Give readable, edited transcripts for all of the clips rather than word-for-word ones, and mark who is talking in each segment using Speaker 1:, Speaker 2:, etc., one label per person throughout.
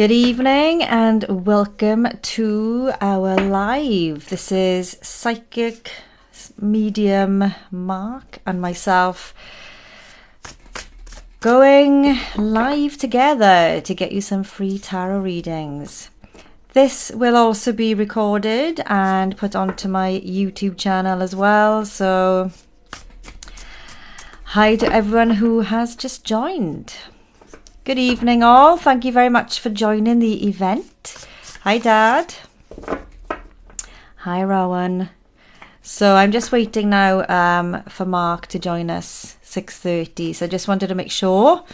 Speaker 1: Good evening and welcome to our live. This is Psychic Medium Mark and myself going live together to get you some free tarot readings. This will also be recorded and put onto my YouTube channel as well. So hi to everyone who has just joined. Good evening all. Thank you very much for joining the event. Hi Dad. Hi Rowan. So I'm just waiting now for Mark to join us 6:30. So I just wanted to make sure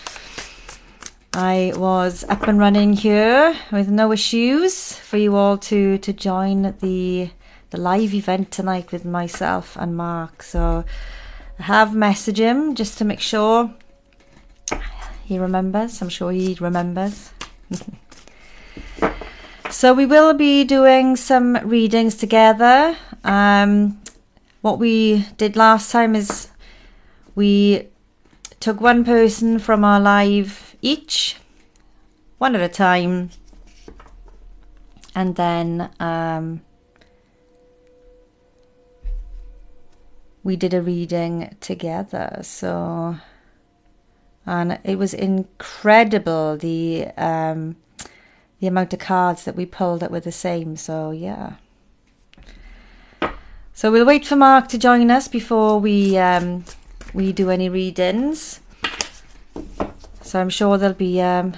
Speaker 1: I was up and running here with no issues for you all to join the live event tonight with myself and Mark. So I have messaged him just to make sure he remembers. I'm sure he remembers. So we will be doing some readings together. What we did last time is we took one person from our live each, one at a time, and then we did a reading together. So, and it was incredible the amount of cards that we pulled that were the same. So yeah. So we'll wait for Mark to join us before we do any readings. So I'm sure there'll be a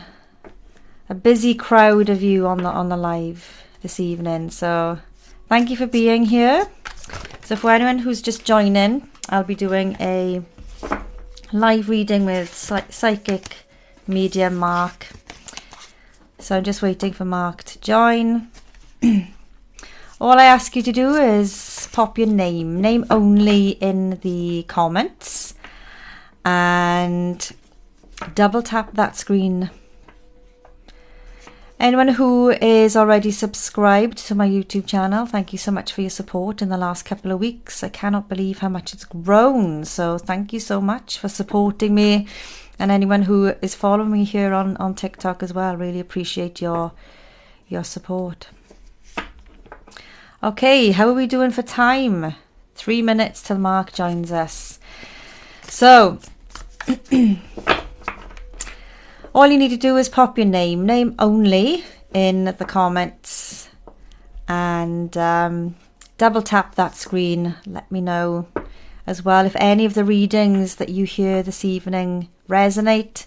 Speaker 1: busy crowd of you on the live this evening. So thank you for being here. So for anyone who's just joining, I'll be doing a live reading with Psychic Medium Mark. So I'm just waiting for Mark to join. All I ask you to do is pop your name only in the comments, and double tap that screen. Anyone who is already subscribed to my YouTube channel, thank you so much for your support in the last couple of weeks. I cannot believe how much it's grown. So thank you so much for supporting me. And anyone who is following me here on TikTok as well, really appreciate your support. Okay, how are we doing for time? 3 minutes till Mark joins us. So all you need to do is pop your name only in the comments, and double tap that screen. Let me know as well if any of the readings that you hear this evening resonate.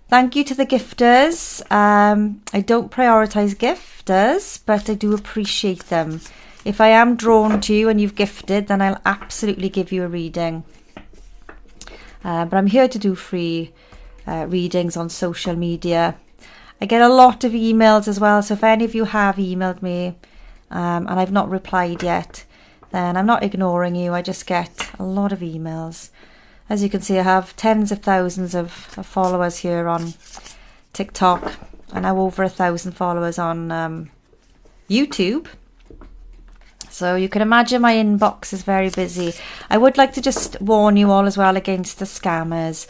Speaker 1: Thank you to the gifters. I don't prioritize gifters, but I do appreciate them. If I am drawn to you and you've gifted, then I'll absolutely give you a reading. But I'm here to do free readings on social media. I get a lot of emails as well, so if any of you have emailed me and I've not replied yet, then I'm not ignoring you. I just get a lot of emails. As you can see, I have tens of thousands of followers here on TikTok, and now over 1,000 followers on YouTube. So you can imagine my inbox is very busy. I would like to just warn you all as well against the scammers.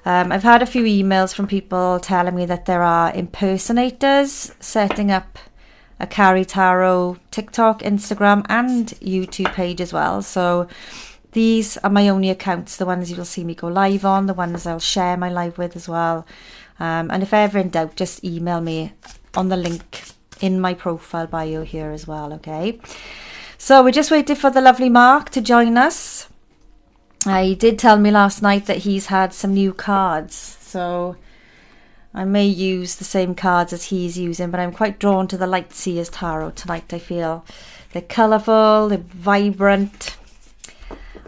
Speaker 1: I've had a few emails from people telling me that there are impersonators setting up a Carrie Tarot TikTok, Instagram and YouTube page as well. So these are my only accounts, the ones you'll see me go live on, the ones I'll share my live with as well. And if ever in doubt, just email me on the link in my profile bio here as well, okay? So we're just waiting for the lovely Mark to join us. He did tell me last night that he's had some new cards, so I may use the same cards as he's using, but I'm quite drawn to the Light Seers Tarot tonight. I feel they're colourful, they're vibrant.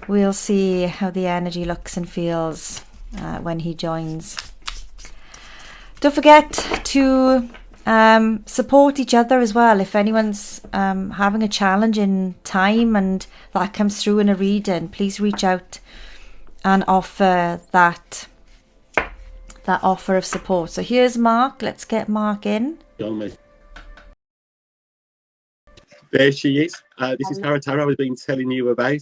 Speaker 1: We'll see how the energy looks and feels when he joins. Don't forget to support each other as well. If anyone's having a challenge in time and that comes through in a reading, please reach out and offer that offer of support. So here's Mark. Let's get Mark in.
Speaker 2: There she is. This is Carrie Tarot I was been telling you about.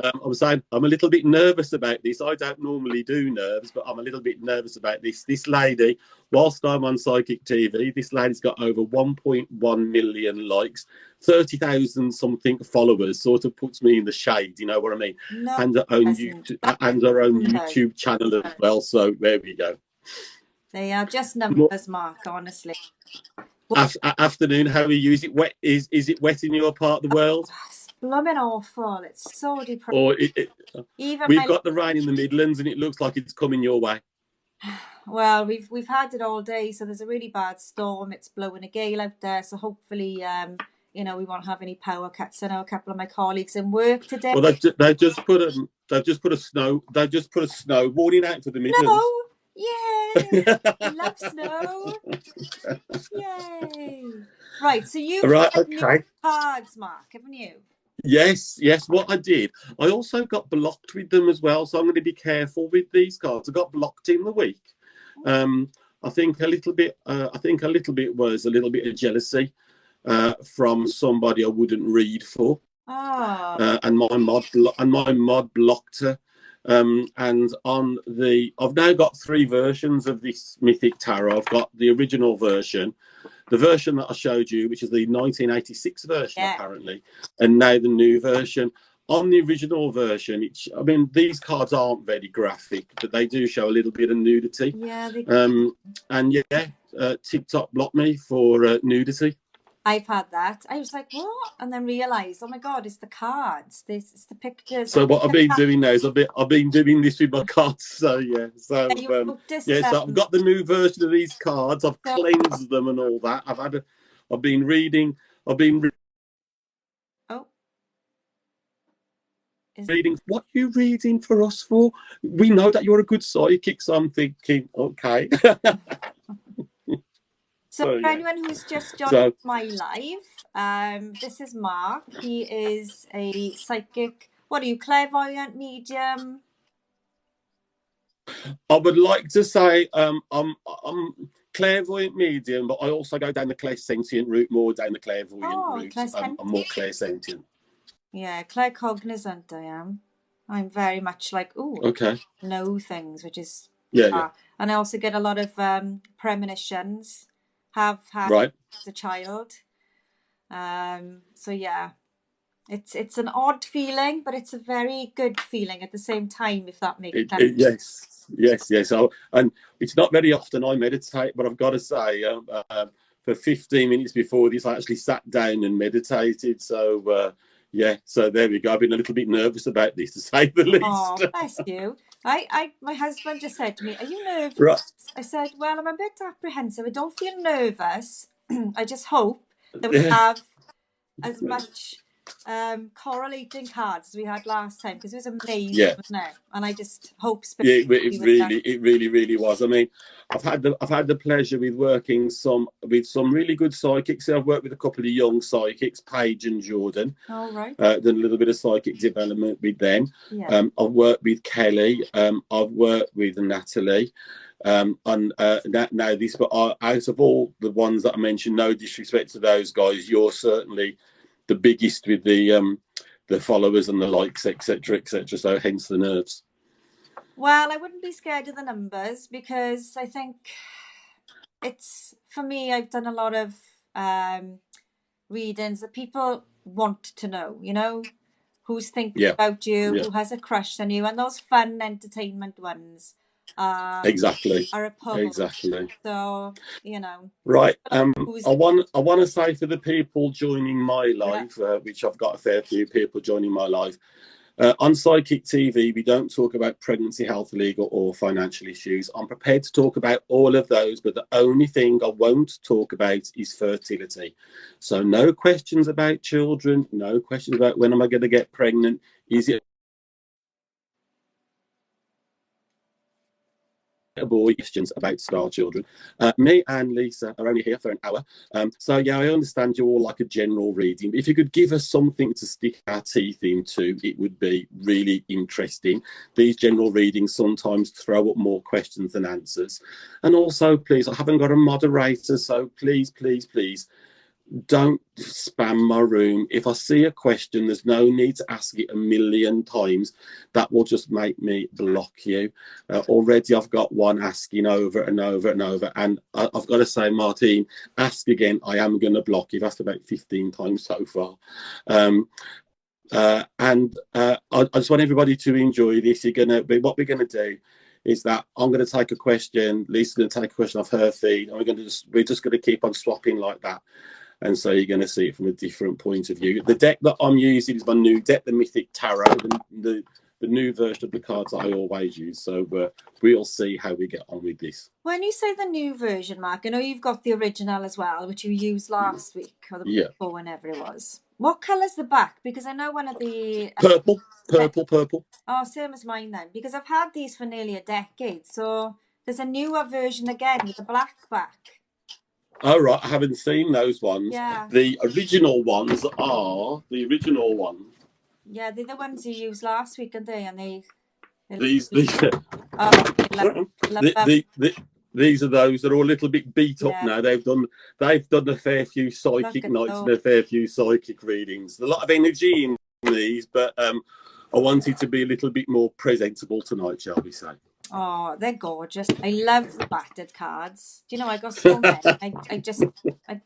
Speaker 2: I'm saying I'm a little bit nervous about this. I don't normally do nerves, but I'm a little bit nervous about this. This lady, whilst I'm on Psychic TV, this lady's got over 1.1 million likes, 30,000 something followers. Sort of puts me in the shade, you know what I mean?
Speaker 1: No,
Speaker 2: And her own
Speaker 1: no.
Speaker 2: YouTube channel as well. So there we go.
Speaker 1: They are just numbers, Mark. Honestly.
Speaker 2: Afternoon. How are you? Is it wet? Is it wet in your part of the world?
Speaker 1: It's blooming awful. It's so depressing.
Speaker 2: Or
Speaker 1: Even
Speaker 2: we've got the rain in the Midlands, and it looks like it's coming your way.
Speaker 1: Well, we've had it all day, so there's a really bad storm. It's blowing a gale out there, so hopefully, you know, we won't have any power cuts. I know a couple of my colleagues in work today.
Speaker 2: Well, they've just put a snow warning out for the Midlands.
Speaker 1: No, yay! I love snow. Yay! Right, so you've got new cards, Mark, haven't you?
Speaker 2: Yes. What I did, I also got blocked with them as well, so I'm going to be careful with these cards. I got blocked in the week. I think a little bit was a little bit of jealousy from somebody I wouldn't read for. And my mod blocked her. And I've now got 3 versions of this Mythic Tarot. I've got the original version, the version that I showed you, which is the 1986 version apparently, and now the new version. On the original version, I mean, these cards aren't very graphic, but they do show a little bit of nudity.
Speaker 1: Yeah.
Speaker 2: And TikTok blocked me for nudity.
Speaker 1: I've had that. I was like, what? And then realised, oh my God, it's the cards. It's the pictures.
Speaker 2: So what I've been doing now is I've been doing this with my cards. So so I've got the new version of these cards. I've cleansed them and all that. I've been reading. Reading. What are you reading for us for? We know that you're a good psychic, so I'm thinking, okay.
Speaker 1: So for anyone who's just joined my live, this is Mark. He is a psychic. What are you, clairvoyant, medium?
Speaker 2: I would like to say I'm clairvoyant medium, but I also go down the clairsentient route, more down the clairvoyant route. I'm more clairsentient.
Speaker 1: Yeah, claircognizant I am. I'm very much like, know things, which is... And I also get a lot of premonitions. Have had as a child. So yeah, it's an odd feeling, but it's a very good feeling at the same time, if that makes sense.
Speaker 2: Yes. And it's not very often I meditate, but I've got to say, for 15 minutes before this, I actually sat down and meditated. So so there we go. I've been a little bit nervous about this, to say the least.
Speaker 1: Oh, bless you. My husband just said to me, "Are you nervous?"
Speaker 2: Right.
Speaker 1: I said, "Well, I'm a bit apprehensive. I don't feel nervous. I just hope that we have as much correlating cards as we had last time, because it was amazing, wasn't it? And I just hope."
Speaker 2: It really was. I mean, I've had the pleasure with working with some really good psychics. I've worked with a couple of young psychics, Paige and Jordan.
Speaker 1: Oh, right.
Speaker 2: Done a little bit of psychic development with them.
Speaker 1: Yeah.
Speaker 2: I've worked with Kelly. I've worked with Natalie. And now this, but out of all the ones that I mentioned, no disrespect to those guys, you're certainly the biggest with the followers and the likes, etc. So hence the nerves.
Speaker 1: Well, I wouldn't be scared of the numbers, because I think it's, for me, I've done a lot of readings that people want to know, you know, who's thinking about you, who has a crush on you, and those fun entertainment ones are a pull.
Speaker 2: Exactly.
Speaker 1: So, you know.
Speaker 2: Right. I want to say for the people joining my live, which I've got a fair few people joining my live, on Psychic TV, we don't talk about pregnancy, health, legal or financial issues. I'm prepared to talk about all of those, but the only thing I won't talk about is fertility. So no questions about children, no questions about when am I going to get pregnant, is it avoid questions about star children. Me and Lisa are only here for an hour. So yeah, I understand you all like a general reading. If you could give us something to stick our teeth into, it would be really interesting. These general readings sometimes throw up more questions than answers. And also, please, I haven't got a moderator, so please, don't spam my room. If I see a question, there's no need to ask it a million times. That will just make me block you. Already I've got one asking over and over and over. And I've got to say, Martine, ask again. I am going to block you. I've asked about 15 times so far. I just want everybody to enjoy this. What we're going to do is that I'm going to take a question, Lisa's going to take a question off her feed, and we're just going to keep on swapping like that. And so you're going to see it from a different point of view. The deck that I'm using is my new deck, the Mythic Tarot, the new version of the cards that I always use. So we'll see how we get on with this.
Speaker 1: When you say the new version, Mark, I know you've got the original as well, which you used last week or the week before, whenever it was. What colour's the back? Because I know one of the...
Speaker 2: Purple.
Speaker 1: Oh, same as mine then. Because I've had these for nearly a decade. So there's a newer version again with a black back.
Speaker 2: Oh, right. I haven't seen those ones.
Speaker 1: Yeah.
Speaker 2: The original ones are the original ones.
Speaker 1: Yeah, they're the ones you used last week, aren't they? And
Speaker 2: these are those that are all a little bit beat up now. They've done a fair few psychic nights and a fair few psychic readings. A lot of energy in these, but I wanted to be a little bit more presentable tonight, shall we say.
Speaker 1: Oh, they're gorgeous. I love the battered cards. Do you know, I got so many.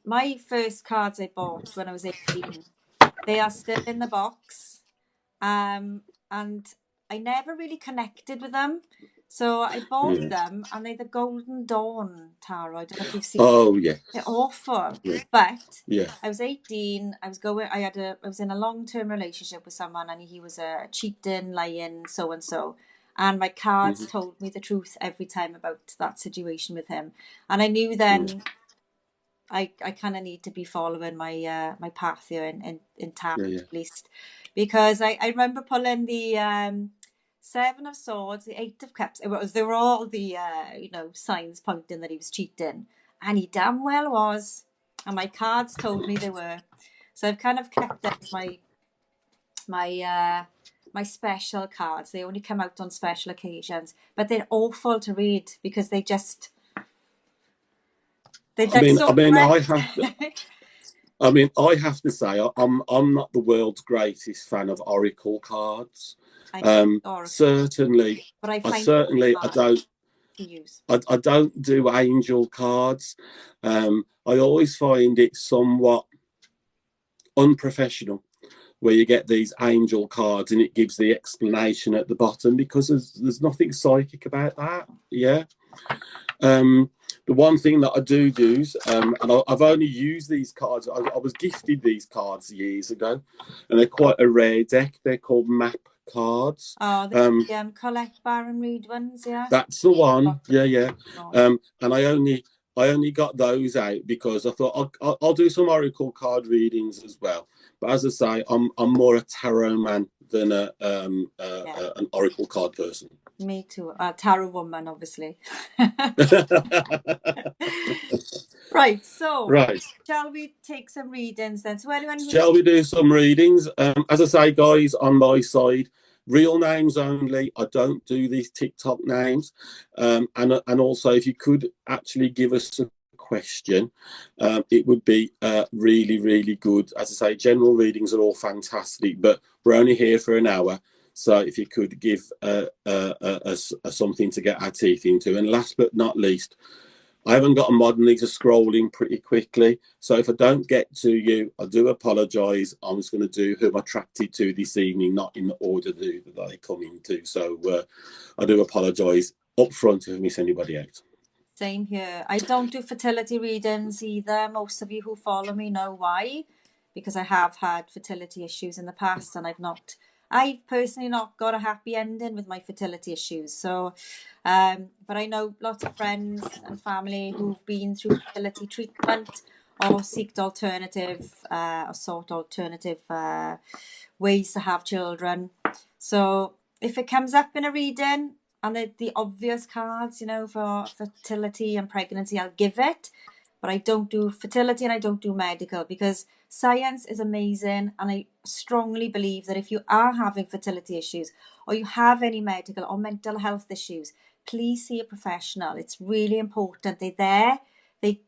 Speaker 1: My first cards I bought when I was 18, they are still in the box. And I never really connected with them. So I bought them, and they're the Golden Dawn tarot. I don't know if you've seen them.
Speaker 2: Oh, yeah.
Speaker 1: They're awful.
Speaker 2: Yeah.
Speaker 1: But
Speaker 2: yeah.
Speaker 1: I was 18. I was in a long-term relationship with someone, and he was a cheating, lying, so-and-so. And my cards told me the truth every time about that situation with him. And I knew then I kind of need to be following my my path here in tarot, at least. Because I remember pulling the 7 of Swords, the 8 of Cups. They were all the, signs pointing that he was cheating. And he damn well was. And my cards told me they were. So I've kind of kept up my special cards. They only come out on special occasions, but they're awful to read because I
Speaker 2: have to say, I'm not the world's greatest fan of oracle cards. Certainly, but I don't do angel cards. I always find it somewhat unprofessional where you get these angel cards and it gives the explanation at the bottom, because there's nothing psychic about that. The one thing that I do use, and I've only used these cards, I was gifted these cards years ago, and they're quite a rare deck. They're called map cards.
Speaker 1: Oh, the collect Baron Reed ones, yeah.
Speaker 2: That's the one, yeah. And I only got those out because I thought I'll do some oracle card readings as well. But as I say, I'm more a tarot man than an oracle card person.
Speaker 1: Me too. Tarot woman, obviously. Right. Shall we take some readings then? So
Speaker 2: shall we do some readings? As I say, guys, on my side, real names only. I don't do these TikTok names. And also, if you could actually give us a question, it would be really, really good. As I say, general readings are all fantastic, but we're only here for an hour. So if you could give something to get our teeth into. And last but not least, I haven't got a mod and these are scrolling pretty quickly. So if I don't get to you, I do apologise. I'm just going to do who I'm attracted to this evening, not in the order that they come into. So I do apologise up front if I miss anybody out.
Speaker 1: Same here. I don't do fertility readings either. Most of you who follow me know why. Because I have had fertility issues in the past, and I've personally not got a happy ending with my fertility issues. So, but I know lots of friends and family who've been through fertility treatment or sought alternative ways to have children. So if it comes up in a reading and the obvious cards, for fertility and pregnancy, I'll give it. But I don't do fertility and I don't do medical, because science is amazing, and I strongly believe that if you are having fertility issues or you have any medical or mental health issues, please see a professional. It's really important. They're there.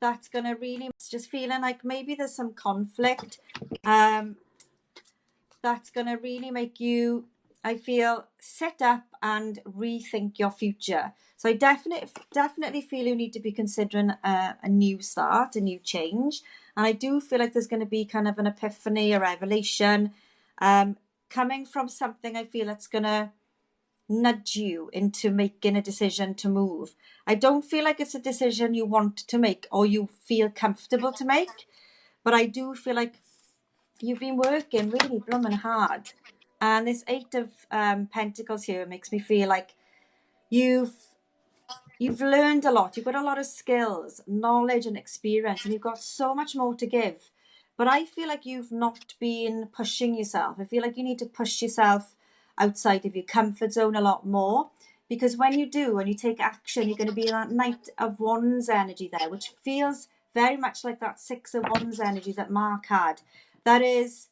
Speaker 1: that's gonna really, it's just feeling like maybe there's some conflict. that's going to really make you, I feel, sit up and rethink your future. So I definitely feel you need to be considering a new start, a new change. And I do feel like there's going to be kind of an epiphany, a revelation, coming from something I feel that's going to nudge you into making a decision to move. I don't feel like it's a decision you want to make or you feel comfortable to make, but I do feel like you've been working really blooming hard. And this Eight of Pentacles here makes me feel like you've learned a lot. You've got a lot of skills, knowledge and experience, and you've got so much more to give. But I feel like you've not been pushing yourself. I feel like you need to push yourself outside of your comfort zone a lot more. Because when you do, when you take action, you're going to be in that Knight of Wands energy there, which feels very much like that Six of Wands energy that Mark had. That is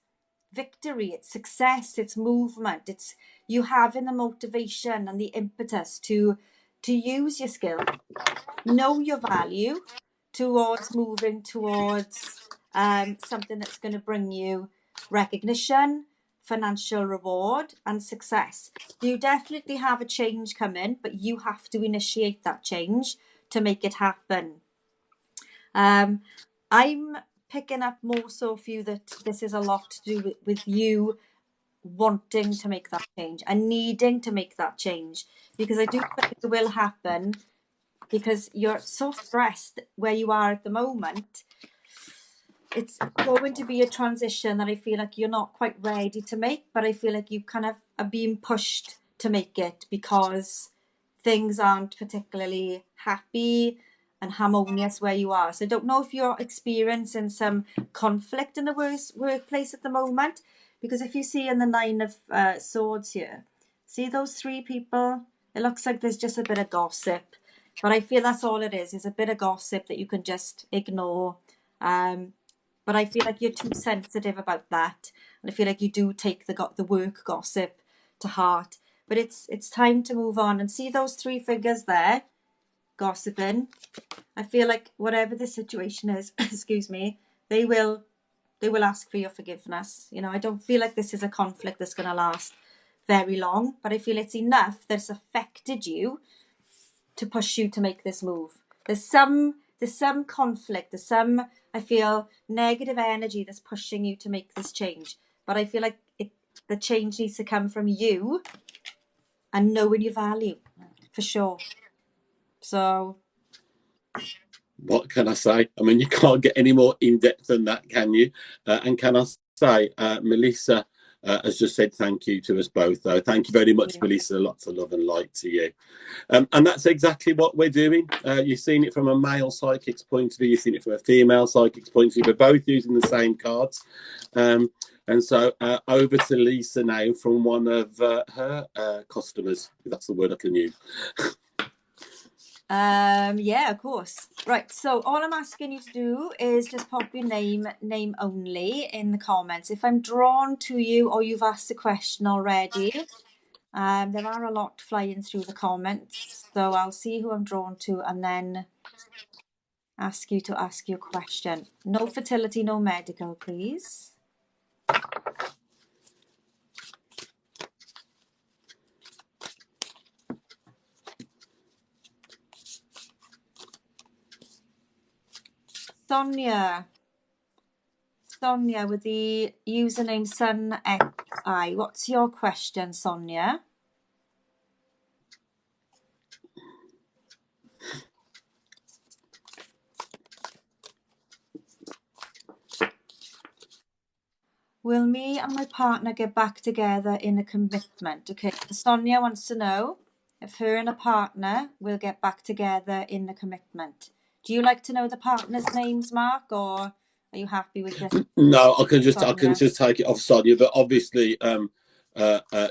Speaker 1: victory, it's success, it's movement, it's you having the motivation and the impetus to use your skill, know your value towards moving towards something that's going to bring you recognition, financial reward and success. You definitely have a change coming, but you have to initiate that change to make it happen. I'm picking up more so for you that this is a lot to do with you wanting to make that change and needing to make that change, because I do think it will happen because you're so stressed where you are at the moment. It's going to be a transition that I feel like you're not quite ready to make, but I feel like you kind of are being pushed to make it because things aren't particularly happy and harmonious where you are. So I don't know if you're experiencing some conflict in the workplace at the moment, because if you see in the Nine of Swords here, see those three people? It looks like there's just a bit of gossip, but I feel that's all it is a bit of gossip that you can just ignore. But I feel like you're too sensitive about that, and I feel like you do take the work gossip to heart. But it's time to move on. And see those three figures there gossiping? I feel like whatever the situation is, excuse me, they will ask for your forgiveness. You know, I don't feel like this is a conflict that's going to last very long, but I feel it's enough that it's affected you to push you to make this move. There's some conflict, there's some, I feel, negative energy that's pushing you to make this change. But I feel like the change needs to come from you and knowing your value, for sure. So
Speaker 2: what can I say? I mean, you can't get any more in-depth than that, can you? And can I say, Melissa has just said thank you to us both, though. Thank you very much, yeah. Melissa. Lots of love and light to you. And that's exactly what we're doing. You've seen it from a male psychic's point of view. You've seen it from a female psychic's point of view. We're both using the same cards. And so over to Lisa now from one of her customers. If that's the word I can use.
Speaker 1: Yeah, of course. Right, so all I'm asking you to do is just pop your name only in the comments. If I'm drawn to you or you've asked a question already, there are a lot flying through the comments, so I'll see who I'm drawn to and then ask you to ask your question. No fertility, no medical, please. Sonia with the username SunXI. What's your question, Sonia? Will me and my partner get back together in a commitment? Okay, Sonia wants to know if her and a partner will get back together in a commitment. Do you like to know the partner's names, Mark, or are you happy with just?
Speaker 2: No, I can just take it off Sonia, but obviously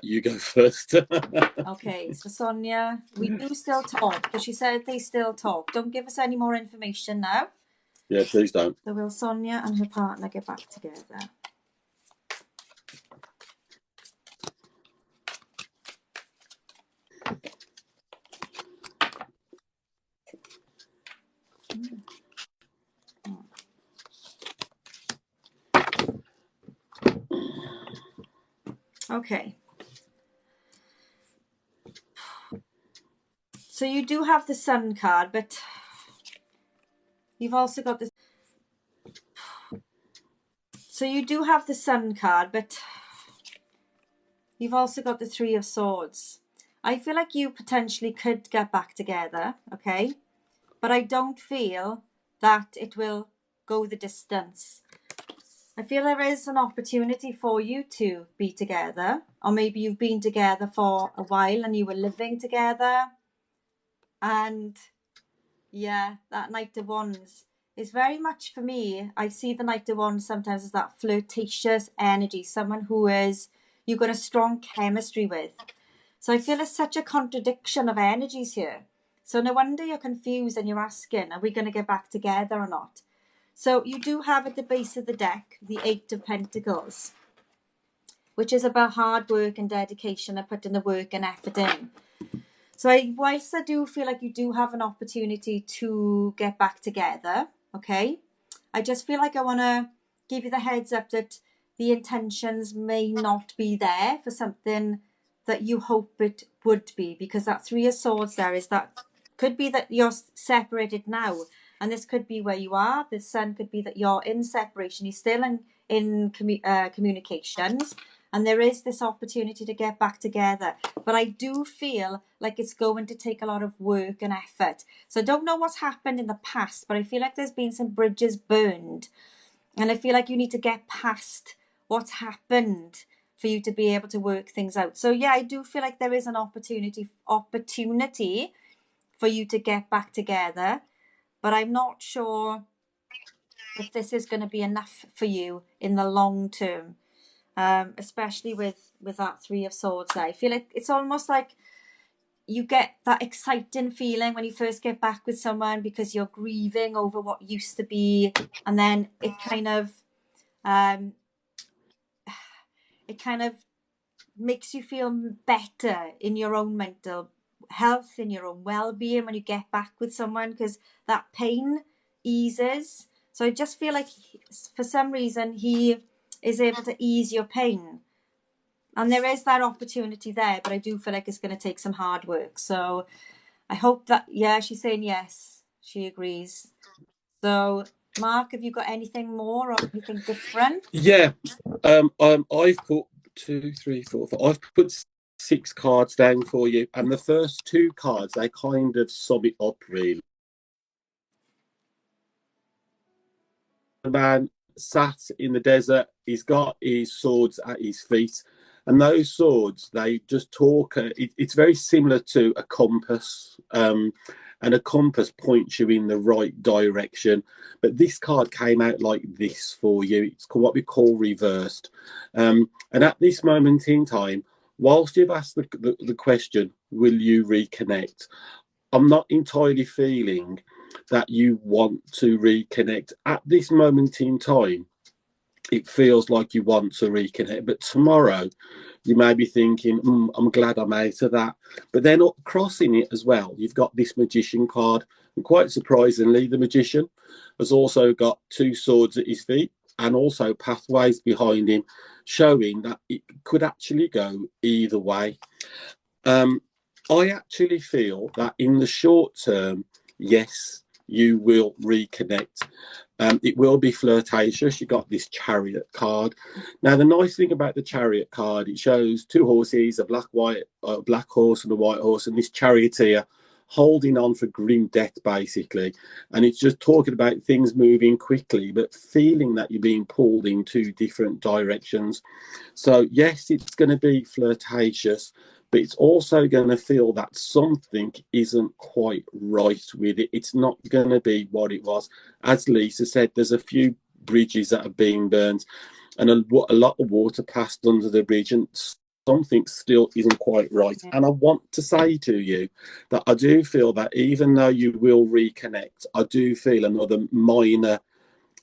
Speaker 2: you go first.
Speaker 1: Okay, so Sonia, we do still talk, but she said they still talk. Don't give us any more information now.
Speaker 2: Yeah, please don't.
Speaker 1: So will Sonia and her partner get back together? Okay. So you do have the Sun card, but you've also got the... So you do have the Sun card, but you've also got the Three of Swords. I feel like you potentially could get back together, okay? But I don't feel that it will go the distance. I feel there is an opportunity for you to be together, or maybe you've been together for a while and you were living together. And yeah, that Knight of Wands is very much, for me, I see the Knight of Wands sometimes as that flirtatious energy, someone who is you've got a strong chemistry with. So I feel there's such a contradiction of energies here. So no wonder you're confused and you're asking, are we going to get back together or not? So you do have at the base of the deck the Eight of Pentacles, which is about hard work and dedication and putting the work and effort in. So whilst I do feel like you do have an opportunity to get back together, okay, I just feel like I want to give you the heads up that the intentions may not be there for something that you hope it would be, because that Three of Swords there is that could be that you're separated now, and this could be where you are. The Sun could be that you're in separation, you're still in communications, and there is this opportunity to get back together. But I do feel like it's going to take a lot of work and effort. So I don't know what's happened in the past, but I feel like there's been some bridges burned. And I feel like you need to get past what's happened for you to be able to work things out. So yeah, I do feel like there is an opportunity for you to get back together. But I'm not sure if this is going to be enough for you in the long term. Especially with that Three of Swords there. I feel like it's almost like you get that exciting feeling when you first get back with someone because you're grieving over what used to be, and then it kind of makes you feel better in your own mental health, in your own well-being when you get back with someone, because that pain eases. So I just feel like for some reason he is able to ease your pain. And there is that opportunity there, but I do feel like it's going to take some hard work. So I hope that, yeah, she's saying yes. She agrees. So, Mark, have you got anything more or anything different?
Speaker 2: Yeah. I've put 2, 3, 4, 5. I've put 6 cards down for you. And the first 2 cards, they kind of sum it up, really. The man sat in the desert, he's got his swords at his feet, and those swords, they just talk. It's very similar to a compass, and a compass points you in the right direction. But this card came out like this for you. It's what we call reversed. And at this moment in time, whilst you've asked the question, will you reconnect? I'm not entirely feeling that you want to reconnect at this moment in time. It feels like you want to reconnect, but tomorrow you may be thinking, I'm glad I'm out of that. But then crossing it as well, you've got this Magician card, and quite surprisingly, the Magician has also got 2 swords at his feet and also pathways behind him, showing that it could actually go either way. I actually feel that in the short term, yes, you will reconnect. It will be flirtatious. You got this Chariot card. Now, the nice thing about the Chariot card, it shows 2 horses, a black horse and a white horse, and this charioteer holding on for grim death, basically. And it's just talking about things moving quickly, but feeling that you're being pulled in 2 different directions. So yes, it's going to be flirtatious, but it's also going to feel that something isn't quite right with it. It's not going to be what it was. As Lisa said, there's a few bridges that are being burned, and a lot of water passed under the bridge, and something still isn't quite right. And I want to say to you that I do feel that even though you will reconnect, I do feel another minor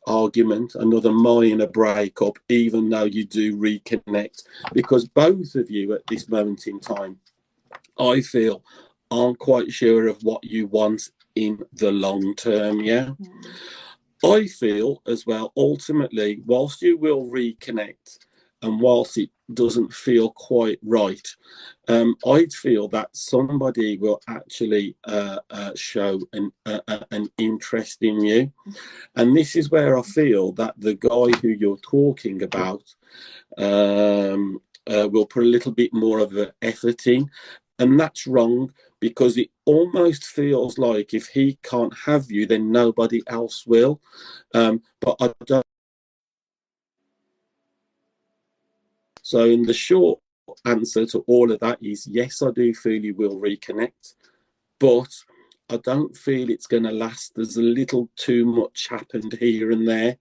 Speaker 2: argument, another minor breakup, even though you do reconnect, because both of you at this moment in time, I feel, aren't quite sure of what you want in the long term. Yeah. I feel as well, ultimately, whilst you will reconnect and whilst it doesn't feel quite right. I'd feel that somebody will actually show an interest in you. And this is where I feel that the guy who you're talking about will put a little bit more of an effort in. And that's wrong, because it almost feels like if he can't have you, then nobody else will. But I don't. So in the short answer to all of that is yes, I do feel you will reconnect, but I don't feel it's going to last. There's a little too much happened here and there.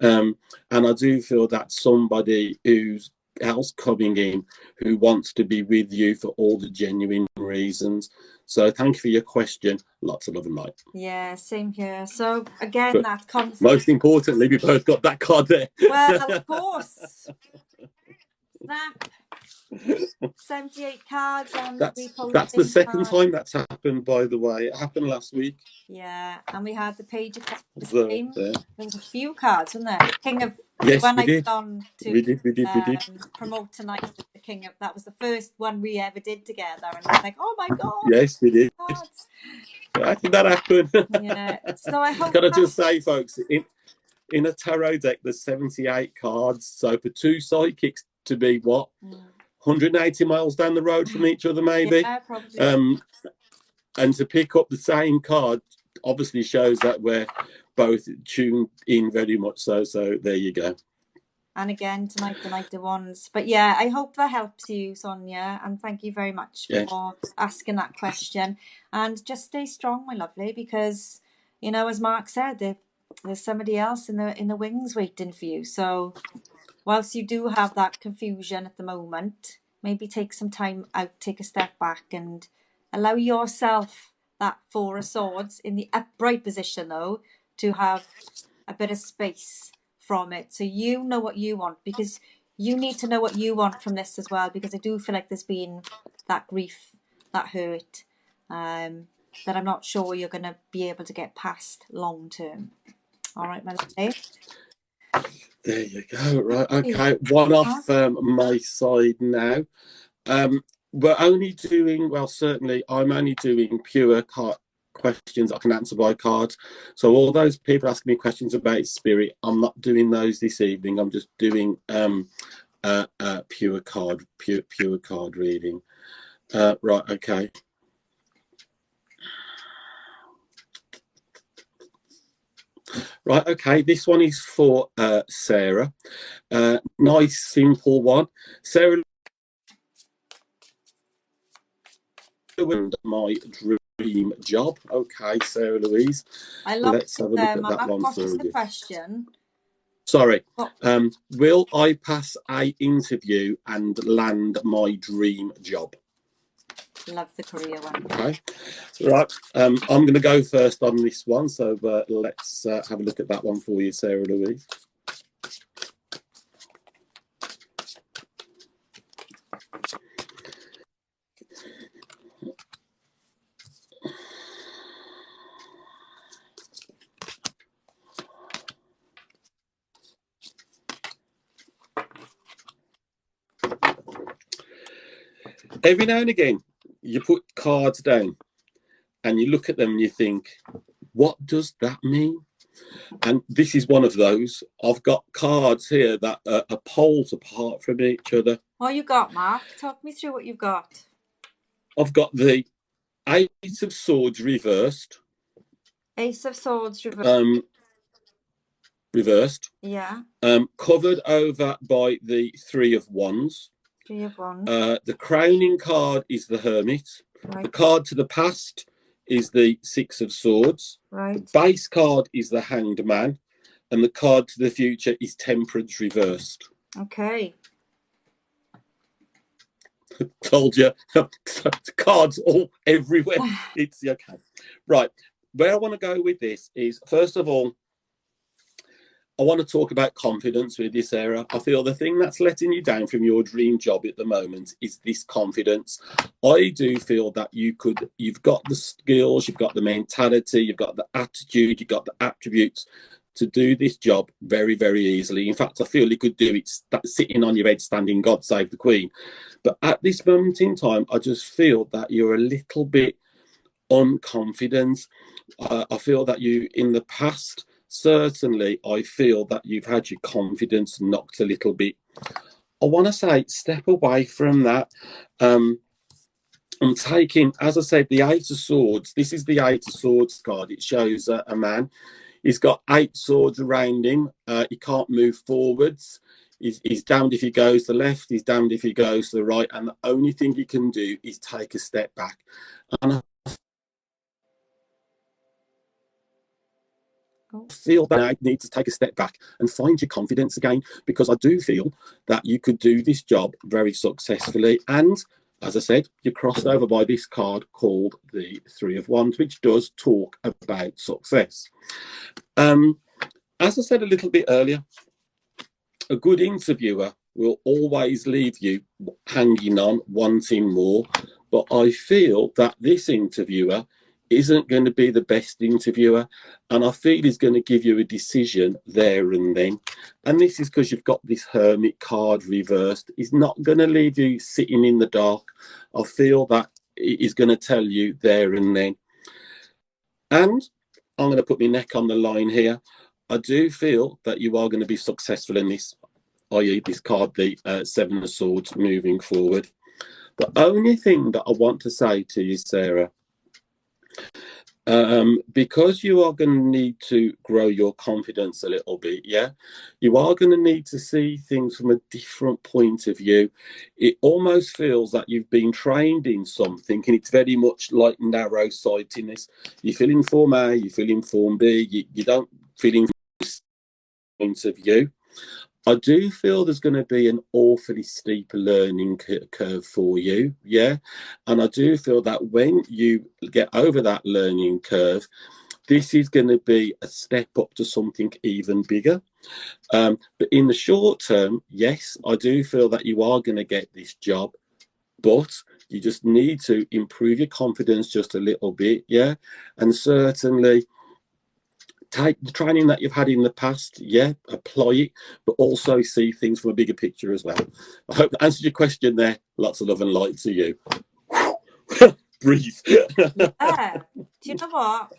Speaker 2: And I do feel that somebody who's else coming in who wants to be with you for all the genuine reasons. So thank you for your question. Lots of love and light.
Speaker 1: Yeah, same here. So again,
Speaker 2: But
Speaker 1: that conflict.
Speaker 2: most importantly, we both got that card there.
Speaker 1: Well, of course. Snap. 78 cards on
Speaker 2: that's the second time that's happened, by the way. It happened last week.
Speaker 1: Yeah, and we had the Page of Cups
Speaker 2: game.
Speaker 1: There was a few cards, wasn't there? King of
Speaker 2: yes,
Speaker 1: when
Speaker 2: we
Speaker 1: I
Speaker 2: did.
Speaker 1: on to
Speaker 2: we did.
Speaker 1: Promote tonight the King of that was the first one we ever did together, and I was like, oh my god.
Speaker 2: Yes, we did.
Speaker 1: Cards.
Speaker 2: I think that happened.
Speaker 1: Yeah. So I hope.
Speaker 2: Can I just say, folks, in a tarot deck, there's 78 cards. So for two psychics to be what? 180 miles down the road from each other, maybe.
Speaker 1: Yeah, probably.
Speaker 2: And to pick up the same card obviously shows that we're both tuned in very much so. So there you go.
Speaker 1: And again, tonight, the Knight of Wands. But yeah, I hope that helps you, Sonia. And thank you very much for asking that question. And just stay strong, my lovely, because, you know, as Mark said, there's somebody else in the wings waiting for you. So whilst you do have that confusion at the moment, maybe take some time out, take a step back and allow yourself that Four of Swords in the upright position, though, to have a bit of space from it. So you know what you want, because you need to know what you want from this as well, because I do feel like there's been that grief, that hurt, that I'm not sure you're going to be able to get past long term. All right, my lovely.
Speaker 2: There you go. Right. Okay. One off my side now. We're only doing, well, certainly I'm only doing pure card questions I can answer by card. So all those people asking me questions about spirit, I'm not doing those this evening. I'm just doing pure card reading. Right. Okay. Right, okay, this one is for Sarah. Nice, simple one. Sarah, my dream job. Okay, Sarah Louise. Let's have a look at that one for you.
Speaker 1: Question?
Speaker 2: Sorry. Will I pass an interview and land my dream job?
Speaker 1: Love the career one.
Speaker 2: Okay, right. I'm going to go first on this one, so let's have a look at that one for you, Sarah Louise. Every now and again, you put cards down and you look at them and you think, what does that mean? And this is one of those. I've got cards here that are poles apart from each other.
Speaker 1: What you got, Mark? Talk me through what you've got.
Speaker 2: I've got the Ace of Swords reversed.
Speaker 1: Ace of Swords reversed.
Speaker 2: Reversed.
Speaker 1: Yeah.
Speaker 2: Covered over by the Three of Wands.
Speaker 1: Three of Wands.
Speaker 2: The crowning card is the Hermit. Right. The card to the past is the Six of Swords.
Speaker 1: Right.
Speaker 2: The base card is the Hanged Man. And the card to the future is Temperance reversed.
Speaker 1: Okay.
Speaker 2: Told you. Cards all everywhere. It's okay. Right. Where I want to go with this is, first of all, I want to talk about confidence with you, Sarah. I feel the thing that's letting you down from your dream job at the moment is this confidence. I do feel that you've got the skills, you've got the mentality, you've got the attitude, you've got the attributes to do this job very, very easily. In fact, I feel you could do it sitting on your head, standing God Save the Queen. But at this moment in time, I just feel that you're a little bit unconfident. I feel that you, in the past, certainly, I feel that you've had your confidence knocked a little bit. I want to say, step away from that. I'm taking, as I said, the Eight of Swords. This is the Eight of Swords card. It shows a man. He's got 8 swords around him. He can't move forwards. He's damned if he goes to the left. He's damned if he goes to the right. And the only thing he can do is take a step back. And I feel that I need to take a step back and find your confidence again, because I do feel that you could do this job very successfully. And as I said, you're crossed over by this card called the Three of Wands, which does talk about success. As I said a little bit earlier, a good interviewer will always leave you hanging on, wanting more. But I feel that this interviewer isn't going to be the best interviewer, and I feel he's going to give you a decision there and then. And this is because you've got this Hermit card reversed. He's not going to leave you sitting in the dark. I feel that he's going to tell you there and then. And I'm going to put my neck on the line here. I do feel that you are going to be successful in this, i.e. this card, the Seven of Swords, moving forward. The only thing that I want to say to you, Sarah, because you are going to need to grow your confidence a little bit, yeah, you are going to need to see things from a different point of view. It almost feels that you've been trained in something, and it's very much like narrow sightedness. You feel in form A, you feel in form B, you don't feel in point of view. I do feel there's going to be an awfully steep learning curve for you, yeah? And I do feel that when you get over that learning curve, this is going to be a step up to something even bigger. But in the short term, yes, I do feel that you are going to get this job, but you just need to improve your confidence just a little bit, yeah? And certainly take the training that you've had in the past, yeah, apply it, but also see things from a bigger picture as well. I hope that answered your question there. Lots of love and light to you. Breathe.
Speaker 1: Yeah. Do you know what?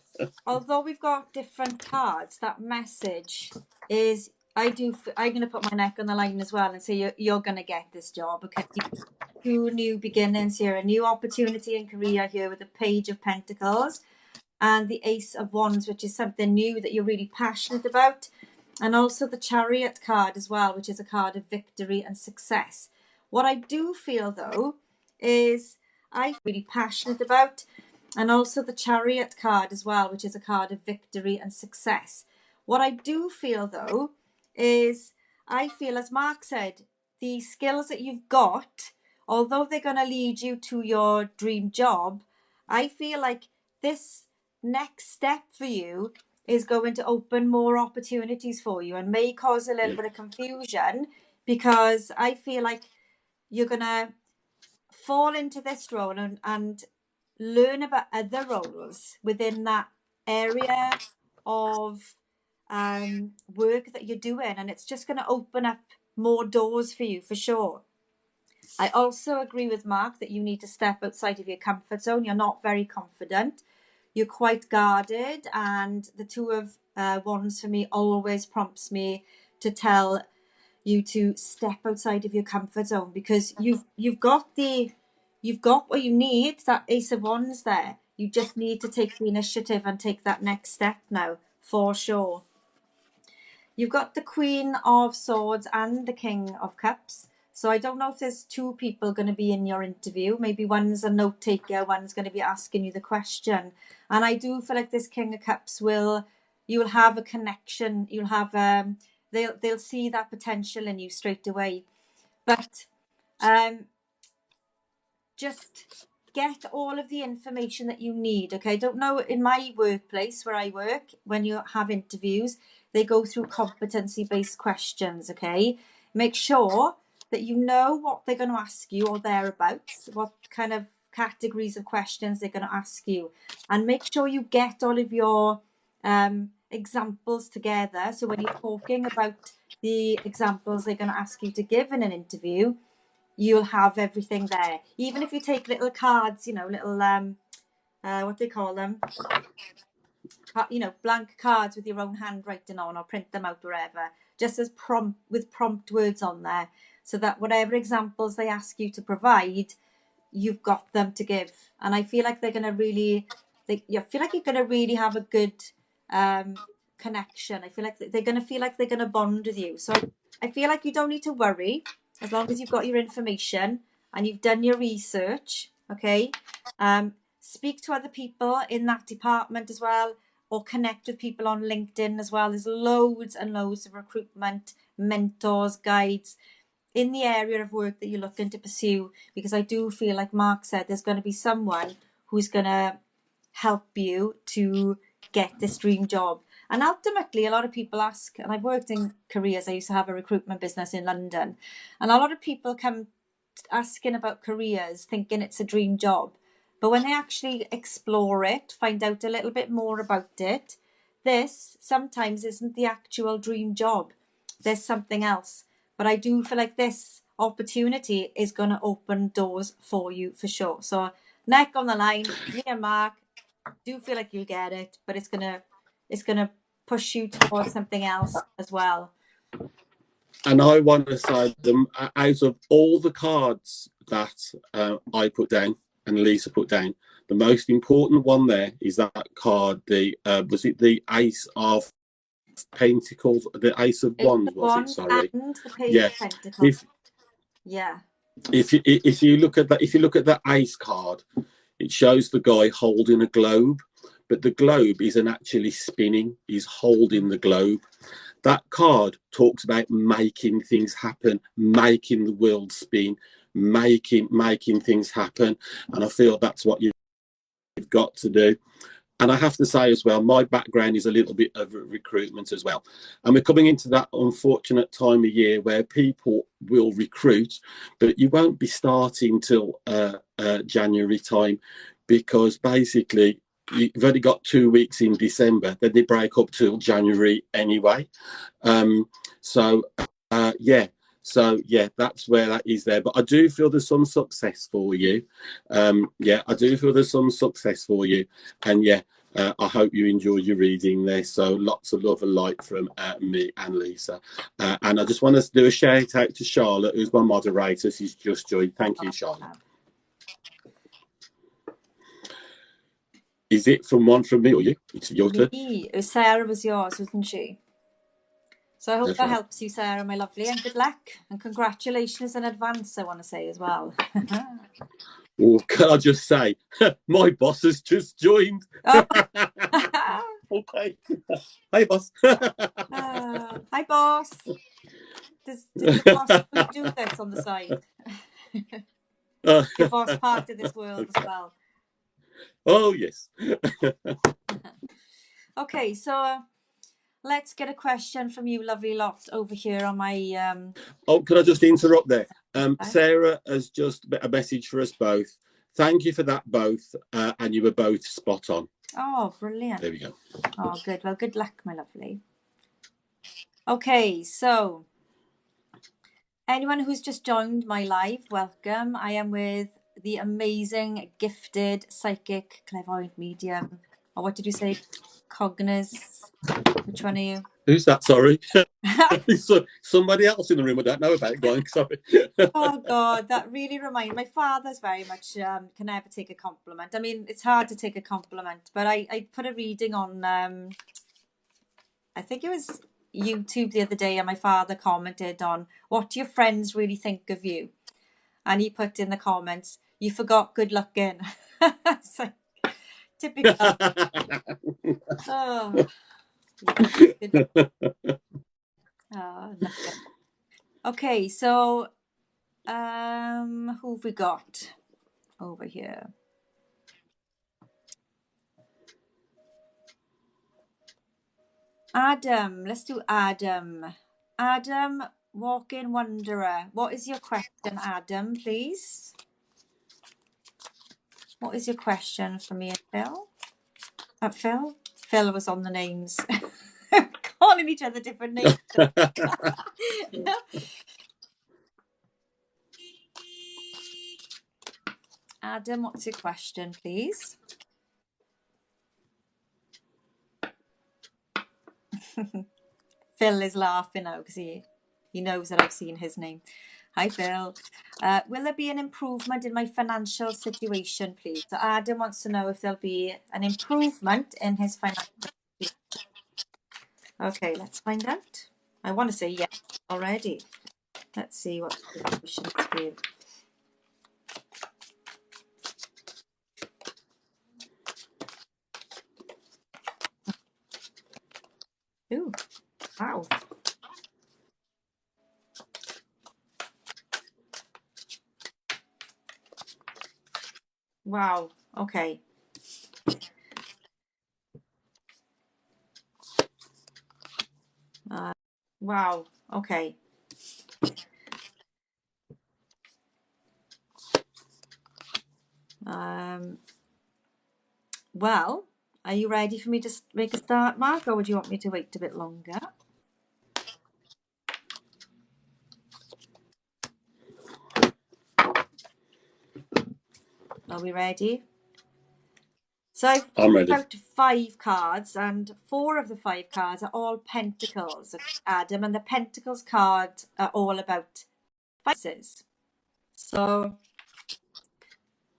Speaker 1: Although we've got different cards, that message is, I'm going to put my neck on the line as well and say you're going to get this job, because two new beginnings here, a new opportunity in career here with the Page of Pentacles and the Ace of Wands, which is something new that you're really passionate about. And also the Chariot card as well, which is a card of victory and success. What I do feel, though, is I'm really passionate about. And also the Chariot card as well, which is a card of victory and success. What I do feel, though, is I feel, as Mark said, the skills that you've got, although they're going to lead you to your dream job, I feel like this next step for you is going to open more opportunities for you and may cause a little bit of confusion, because I feel like you're going to fall into this role and learn about other roles within that area of work that you're doing, and it's just going to open up more doors for you for sure. I also agree with Mark that you need to step outside of your comfort zone. You're not very confident. You're quite guarded, and the Two of Wands for me always prompts me to tell you to step outside of your comfort zone, because you've got what you need, that Ace of Wands there. You just need to take the initiative and take that next step now, for sure. You've got the Queen of Swords and the King of Cups. So I don't know if there's two people going to be in your interview. Maybe one's a note taker, one's going to be asking you the question. And I do feel like this King of Cups you'll have a connection. You'll have they'll see that potential in you straight away. But just get all of the information that you need. Okay, I don't know, in my workplace where I work, when you have interviews, they go through competency-based questions. Okay, make sure that you know what they're going to ask you or thereabouts, what kind of categories of questions they're going to ask you, and make sure you get all of your examples together. So when you're talking about the examples they're going to ask you to give in an interview, you'll have everything there. Even if you take little cards, little what do they call them? Blank cards with your own handwriting on, or print them out wherever, just as prompt words on there, so that whatever examples they ask you to provide, you've got them to give. And I feel like they're going to really, you feel like you're going to really have a good connection. I feel like they're going to feel like they're going to bond with you. So I feel like you don't need to worry, as long as you've got your information and you've done your research. Okay. Speak to other people in that department as well, or connect with people on LinkedIn as well. There's loads and loads of recruitment mentors, guides in the area of work that you're looking to pursue, because I do feel like Mark said, there's going to be someone who's going to help you to get this dream job. And ultimately, a lot of people ask, and I've worked in careers, I used to have a recruitment business in London, and a lot of people come asking about careers thinking it's a dream job. But when they actually explore it, find out a little bit more about it, this sometimes isn't the actual dream job. There's something else. But I do feel like this opportunity is going to open doors for you for sure. So neck on the line, me and Mark do feel like you'll get it, but it's gonna push you towards something else as well.
Speaker 2: And I want to say, them out of all the cards that I put down and Lisa put down, the most important one there is that card. Was it the Ace of Pentacles, the Ace of Wands? Was it? Sorry.
Speaker 1: And the Page of Pentacles.
Speaker 2: If you look at that Ace card, it shows the guy holding a globe, but the globe isn't actually spinning. He's holding the globe. That card talks about making things happen, making the world spin, making things happen. And I feel that's what you've got to do. And I have to say as well, my background is a little bit of recruitment as well. And we're coming into that unfortunate time of year where people will recruit, but you won't be starting till January time, because basically you've only got 2 weeks in December, then they break up till January anyway. So that's where that is there. But I do feel there's some success for you. I do feel there's some success for you. And I hope you enjoy your reading there. So lots of love and light from me and Lisa. And I just want to do a shout out to Charlotte, who's my moderator. She's just joined. Thank you, Charlotte. Is it from me or you? It's your turn.
Speaker 1: Sarah was yours, wasn't she? So I hope that helps you, Sarah, my lovely, and good luck and congratulations in advance, I want to say as well.
Speaker 2: Oh, can I just say, my boss has just joined. Oh. Okay. Hey, boss.
Speaker 1: Hi, boss. Does the boss do this on the side? Your boss part of this world as well.
Speaker 2: Oh, yes.
Speaker 1: Okay, so let's get a question from you, lovely lot, over here on my...
Speaker 2: Oh, can I just interrupt there? Sarah has just a message for us both. Thank you for that, both. And you were both spot on.
Speaker 1: Oh, brilliant.
Speaker 2: There we go.
Speaker 1: Oh, good. Well, good luck, my lovely. Okay, so anyone who's just joined my live, welcome. I am with the amazing, gifted, psychic, clairvoyant medium. Or what did you say? Cogniz? Which one are you?
Speaker 2: Who's that? Sorry. Somebody else in the room I don't know about. Going, sorry.
Speaker 1: Oh God, that really reminds. My father's very much can never take a compliment. I mean, it's hard to take a compliment, but I put a reading on. I think it was YouTube the other day, and my father commented on what do your friends really think of you, and he put in the comments, "You forgot good looking." It's like, typical. Oh. Oh, okay, so who have we got over here? Adam, let's do Adam. Adam, walk-in wanderer. What is your question, Adam, please? What is your question for me and Phil? Phil? Phil was on the names. calling each other different names. Adam, what's your question, please? Phil is laughing now because he knows that I've seen his name. Hi, Phil. Will there be an improvement in my financial situation, please? So Adam wants to know if there'll be an improvement in his financial situation. Okay, let's find out. I want to say yes already. Let's see what the situation is for you. Ooh, wow. Wow, okay. Wow, okay. Well, are you ready for me to make a start, Mark, or would you want me to wait a bit longer? Are we ready? So I've pulled out 5 cards, and 4 of the 5 cards are all pentacles, Adam, and the pentacles cards are all about finances. So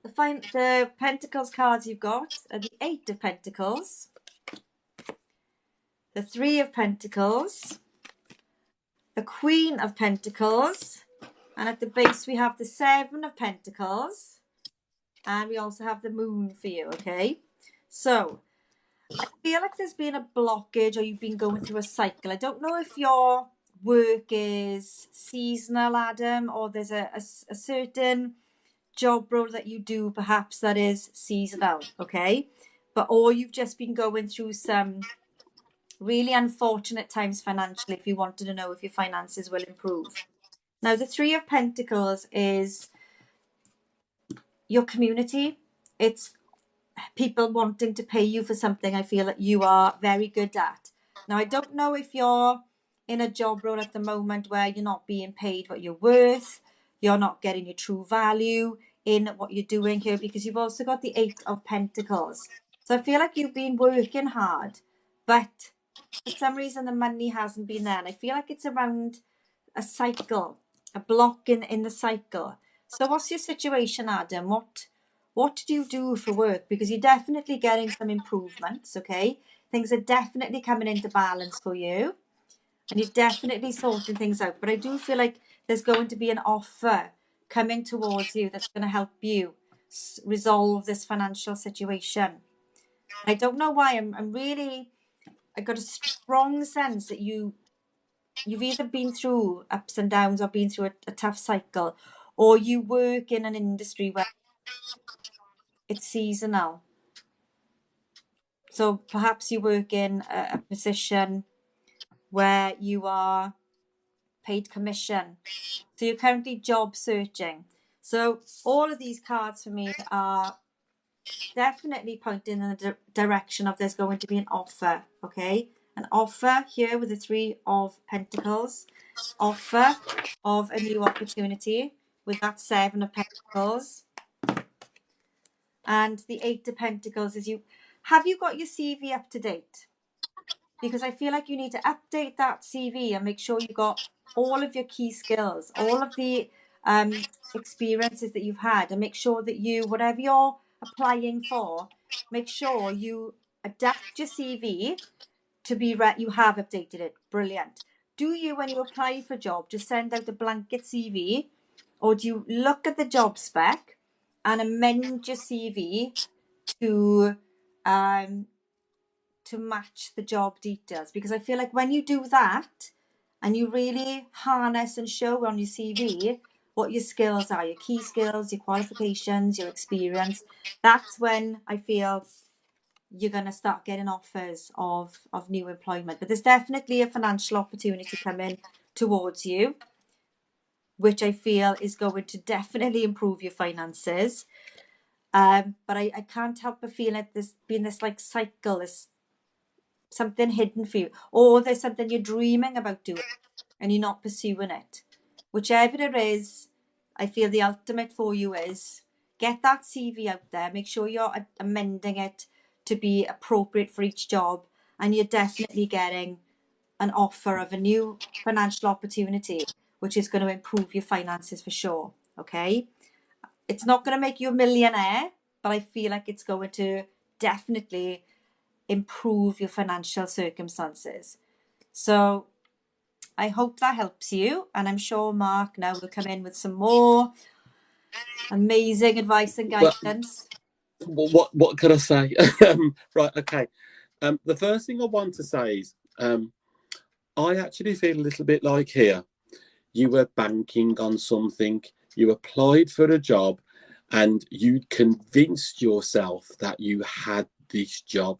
Speaker 1: the pentacles cards you've got are the 8 of pentacles, the 3 of pentacles, the Queen of pentacles, and at the base we have the 7 of pentacles, and we also have the moon for you, okay? So I feel like there's been a blockage, or you've been going through a cycle. I don't know if your work is seasonal, Adam, or there's a certain job role that you do perhaps that is seasonal, okay? Or you've just been going through some really unfortunate times financially if you wanted to know if your finances will improve. Now, the 3 of Pentacles is your community. It's people wanting to pay you for something I feel that you are very good at. Now, I don't know if you're in a job role at the moment where you're not being paid what you're worth, you're not getting your true value in what you're doing here, because you've also got the 8 of Pentacles. So I feel like you've been working hard, but for some reason the money hasn't been there. And I feel like it's around a cycle, a block in the cycle. So what's your situation, Adam? What do you do for work? Because you're definitely getting some improvements, okay? Things are definitely coming into balance for you. And you're definitely sorting things out. But I do feel like there's going to be an offer coming towards you that's going to help you resolve this financial situation. I don't know why. I got a strong sense that you've either been through ups and downs or been through a tough cycle, or you work in an industry where it's seasonal. So perhaps you work in a position where you are paid commission. So you're currently job searching. So all of these cards for me are definitely pointing in the direction of there's going to be an offer, okay? An offer here with the 3 of Pentacles, offer of a new opportunity with that 7 of Pentacles. And the 8 of Pentacles is have you got your CV up to date? Because I feel like you need to update that CV and make sure you got all of your key skills, all of the experiences that you've had, and make sure that whatever you're applying for, make sure you adapt your CV to be you have updated it. Brilliant. Do you, when you apply for a job, just send out a blanket CV, or do you look at the job spec and amend your CV to match the job details? Because I feel like when you do that and you really harness and show on your CV what your skills are, your key skills, your qualifications, your experience, that's when I feel you're going to start getting offers of new employment. But there's definitely a financial opportunity coming towards you, which I feel is going to definitely improve your finances. But I can't help but feel like there's been this like cycle, this something hidden for you, or there's something you're dreaming about doing and you're not pursuing it. Whichever it is, I feel the ultimate for you is get that CV out there, make sure you're amending it to be appropriate for each job, and you're definitely getting an offer of a new financial opportunity, which is going to improve your finances for sure. Okay. It's not going to make you a millionaire, but I feel like it's going to definitely improve your financial circumstances. So I hope that helps you. And I'm sure Mark now will come in with some more amazing advice and guidance.
Speaker 2: What can I say? Right, okay. The first thing I want to say is I actually feel a little bit like here. You were banking on something, you applied for a job, and you convinced yourself that you had this job.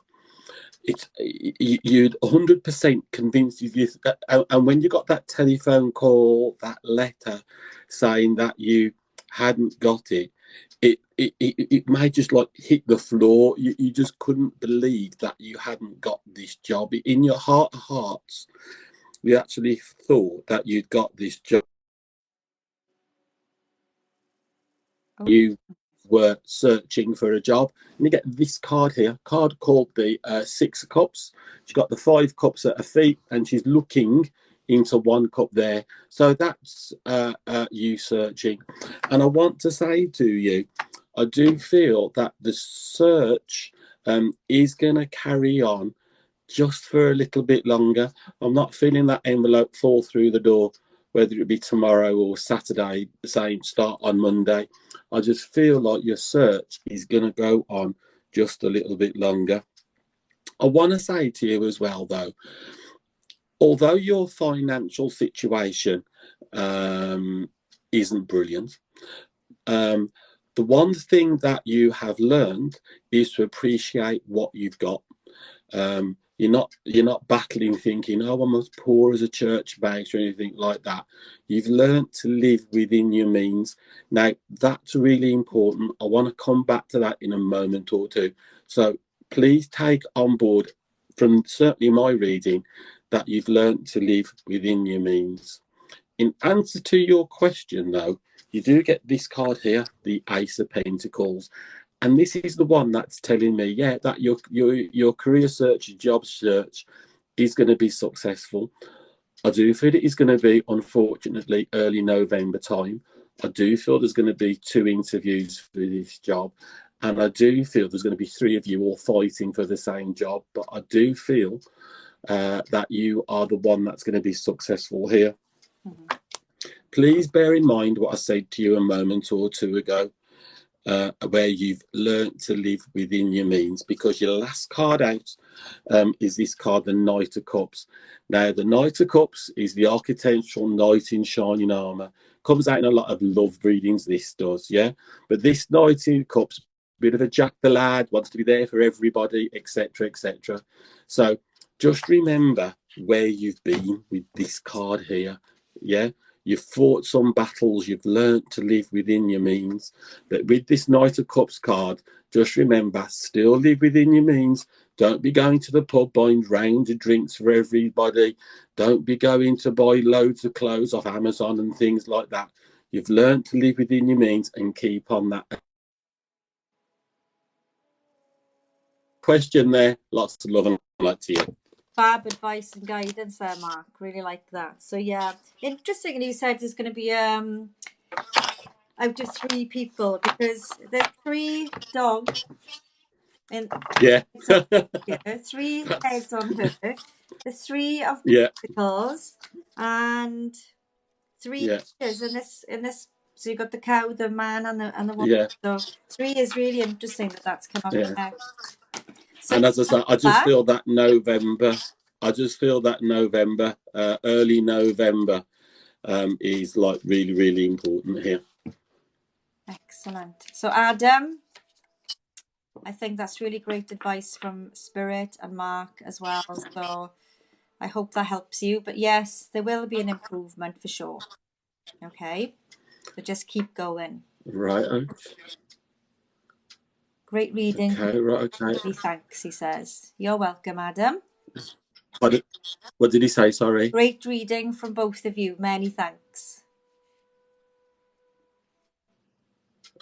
Speaker 2: You'd 100% convinced you, and when you got that telephone call, that letter saying that you hadn't got it, it may just like hit the floor. You just couldn't believe that you hadn't got this job. In your heart of hearts, you actually thought that you'd got this job. You were searching for a job, and you get this card here, card called the Six of Cups. She's got the 5 cups at her feet, and she's looking into 1 cup there. So that's you searching. And I want to say to you, I do feel that the search is going to carry on just for a little bit longer. I'm not feeling that envelope fall through the door, whether it be tomorrow or Saturday, the same start on Monday. I just feel like your search is going to go on just a little bit longer. I want to say to you as well, though, although your financial situation isn't brilliant, the one thing that you have learned is to appreciate what you've got. You're not battling thinking, oh, I'm as poor as a church mouse or anything like that. You've learned to live within your means. Now, that's really important. I want to come back to that in a moment or two. So please take on board from certainly my reading that you've learned to live within your means. In answer to your question, though, you do get this card here, the Ace of Pentacles. And this is the one that's telling me, yeah, that your career search, your job search is going to be successful. I do feel it is going to be, unfortunately, early November time. I do feel there's going to be 2 interviews for this job. And I do feel there's going to be 3 of you all fighting for the same job. But I do feel that you are the one that's going to be successful here. Mm-hmm. Please bear in mind what I said to you a moment or two ago. Where you've learned to live within your means, because your last card out is this card, the Knight of Cups. Now, the Knight of Cups is the archetypal knight in shining armor. Comes out in a lot of love readings, this does, yeah? But this Knight in Cups, bit of a Jack the Lad, wants to be there for everybody, etc., etc. So just remember where you've been with this card here, yeah? You've fought some battles. You've learned to live within your means. But with this Knight of Cups card, just remember, still live within your means. Don't be going to the pub buying rounds of drinks for everybody. Don't be going to buy loads of clothes off Amazon and things like that. You've learned to live within your means and keep on that. Question there. Lots of love and light to you.
Speaker 1: Fab advice and guidance there, Mark. Really like that. So yeah, interesting. You said there's going to be out of 3 people, because there's 3 dogs. And
Speaker 2: yeah,
Speaker 1: 3 heads on her. There's 3 of pentacles and 3 pictures in this. So you got the cow, the man, and the woman.
Speaker 2: Yeah.
Speaker 1: So 3 is really interesting that's come up there.
Speaker 2: So, and as I say, I just feel that November, early November, is like really, really important here.
Speaker 1: Excellent. So Adam, I think that's really great advice from Spirit and Mark as well. So I hope that helps you. But yes, there will be an improvement for sure. Okay. So just keep going.
Speaker 2: Right. Okay.
Speaker 1: Great reading.
Speaker 2: Okay, right, okay.
Speaker 1: Thanks, he says. You're welcome, Adam.
Speaker 2: What did he say? Sorry.
Speaker 1: Great reading from both of you. Many thanks.